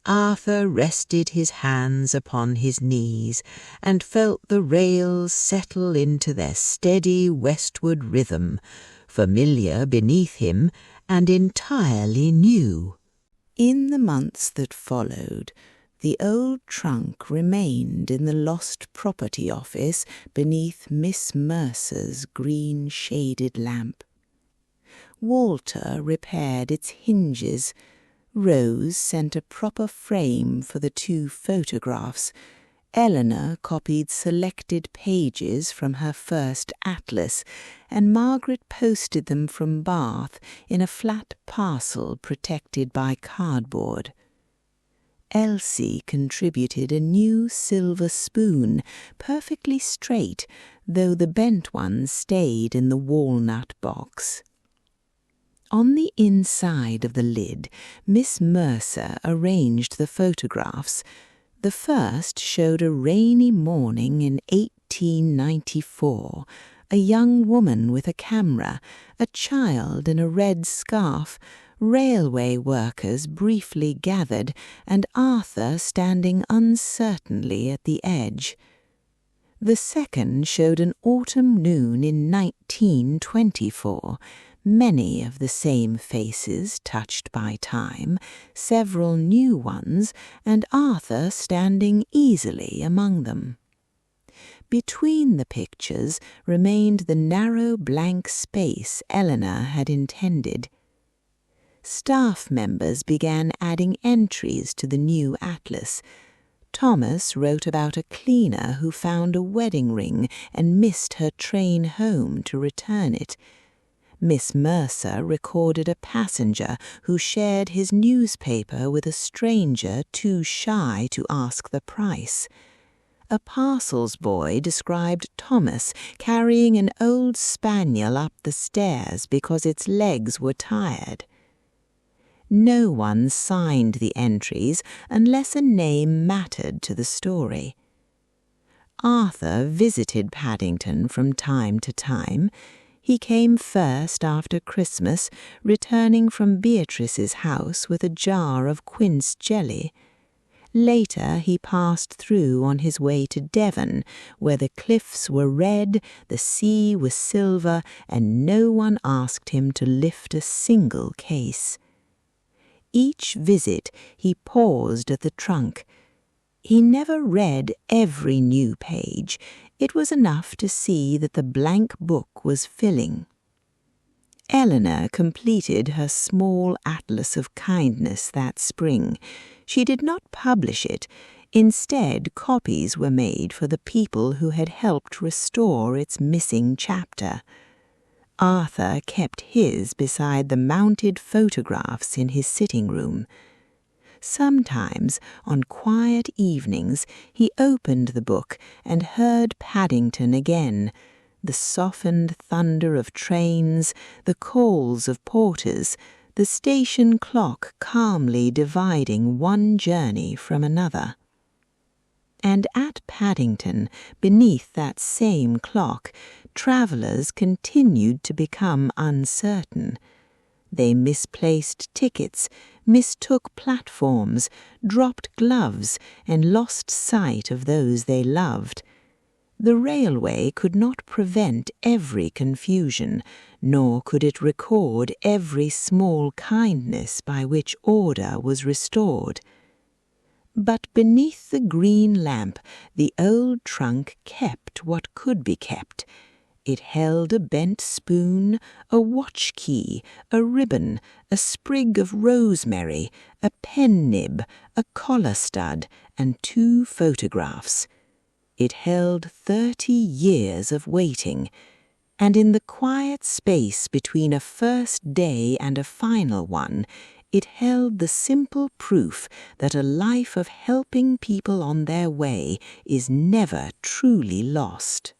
Arthur rested his hands upon his knees and felt the rails settle into their steady westward rhythm, familiar beneath him and entirely new. In the months that followed, the old trunk remained in the lost property office beneath Miss Mercer's green-shaded lamp. Walter repaired its hinges. Rose sent a proper frame for the 2 photographs. Eleanor copied selected pages from her first atlas, and Margaret posted them from Bath in a flat parcel protected by cardboard. Elsie contributed a new silver spoon, perfectly straight, though the bent one stayed in the walnut box. On the inside of the lid, Miss Mercer arranged the photographs. The first showed a rainy morning in 1894, a young woman with a camera, a child in a red scarf, railway workers briefly gathered, and Arthur standing uncertainly at the edge. The second showed an autumn noon in 1924, many of the same faces touched by time, several new ones, and Arthur standing easily among them. Between the pictures remained the narrow blank space Eleanor had intended. Staff members began adding entries to the new atlas. Thomas wrote about a cleaner who found a wedding ring and missed her train home to return it. Miss Mercer recorded a passenger who shared his newspaper with a stranger too shy to ask the price. A parcels boy described Thomas carrying an old spaniel up the stairs because its legs were tired. No one signed the entries unless a name mattered to the story. Arthur visited Paddington from time to time. He came first after Christmas, returning from Beatrice's house with a jar of quince jelly. Later he passed through on his way to Devon, where the cliffs were red, the sea was silver, and no one asked him to lift a single case. Each visit he paused at the trunk. He never read every new page. It was enough to see that the blank book was filling. Eleanor completed her small atlas of kindness that spring. She did not publish it. Instead, copies were made for the people who had helped restore its missing chapter. Arthur kept his beside the mounted photographs in his sitting room. Sometimes, on quiet evenings, he opened the book and heard Paddington again, the softened thunder of trains, the calls of porters, the station clock calmly dividing one journey from another. And at Paddington, beneath that same clock, travellers continued to become uncertain. They misplaced tickets, mistook platforms, dropped gloves, and lost sight of those they loved. The railway could not prevent every confusion, nor could it record every small kindness by which order was restored. But beneath the green lamp the old trunk kept what could be kept. It held a bent spoon, a watch key, a ribbon, a sprig of rosemary, a pen nib, a collar stud, and 2 photographs. It held 30 years of waiting, and in the quiet space between a first day and a final one, it held the simple proof that a life of helping people on their way is never truly lost.